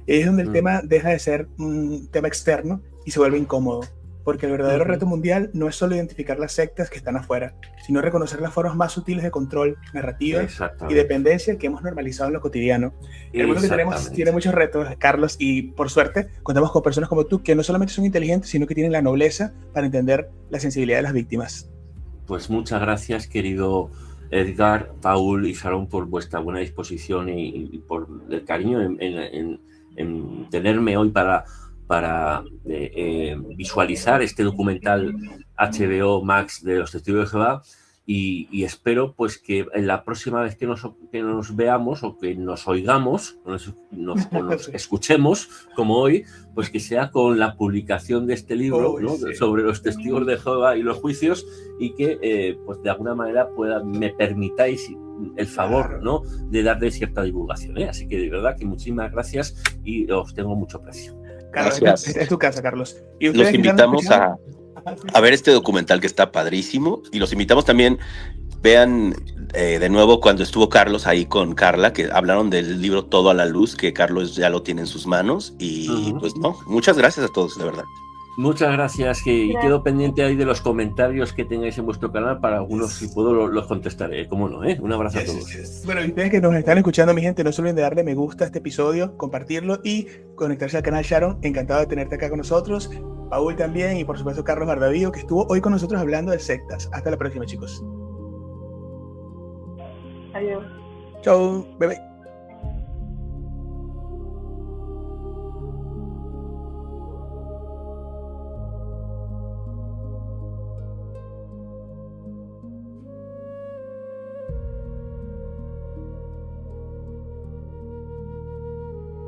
Es donde el tema deja de ser un tema externo y se vuelve incómodo. Porque el verdadero reto mundial no es solo identificar las sectas que están afuera, sino reconocer las formas más sutiles de control, narrativa y dependencia que hemos normalizado en lo cotidiano. El mundo que tenemos tiene muchos retos, Carlos, y por suerte contamos con personas como tú que no solamente son inteligentes, sino que tienen la nobleza para entender la sensibilidad de las víctimas. Pues muchas gracias, querido Edgar, Paul y Sharon, por vuestra buena disposición y por el cariño en tenerme hoy para visualizar este documental HBO Max de los Testigos de Jehová, y espero pues que en la próxima vez que nos veamos o que nos oigamos o nos escuchemos como hoy, pues que sea con la publicación de este libro, ¿no? Sobre los Testigos de Jehová y los juicios, y que pues de alguna manera me permitáis el favor, ¿no?, de darle cierta divulgación, ¿eh? Así que de verdad que muchísimas gracias y os tengo mucho aprecio. Carlos, es tu casa, Carlos. ¿Y los invitamos a ver este documental que está padrísimo, y los invitamos también, vean de nuevo cuando estuvo Carlos ahí con Carla, que hablaron del libro Todo a la Luz, que Carlos ya lo tiene en sus manos, y pues no, muchas gracias a todos, de verdad. Muchas gracias, y quedo pendiente ahí de los comentarios que tengáis en vuestro canal, para algunos, si puedo, los contestaré, cómo no, ¿eh? Un abrazo a todos. Bueno, y ustedes que nos están escuchando, mi gente, no se olviden de darle me gusta a este episodio, compartirlo y conectarse al canal Sharon. Encantado de tenerte acá con nosotros. Paul también, y por supuesto Carlos Bardavío, que estuvo hoy con nosotros hablando de sectas. Hasta la próxima, chicos. Adiós. Chau, bebé.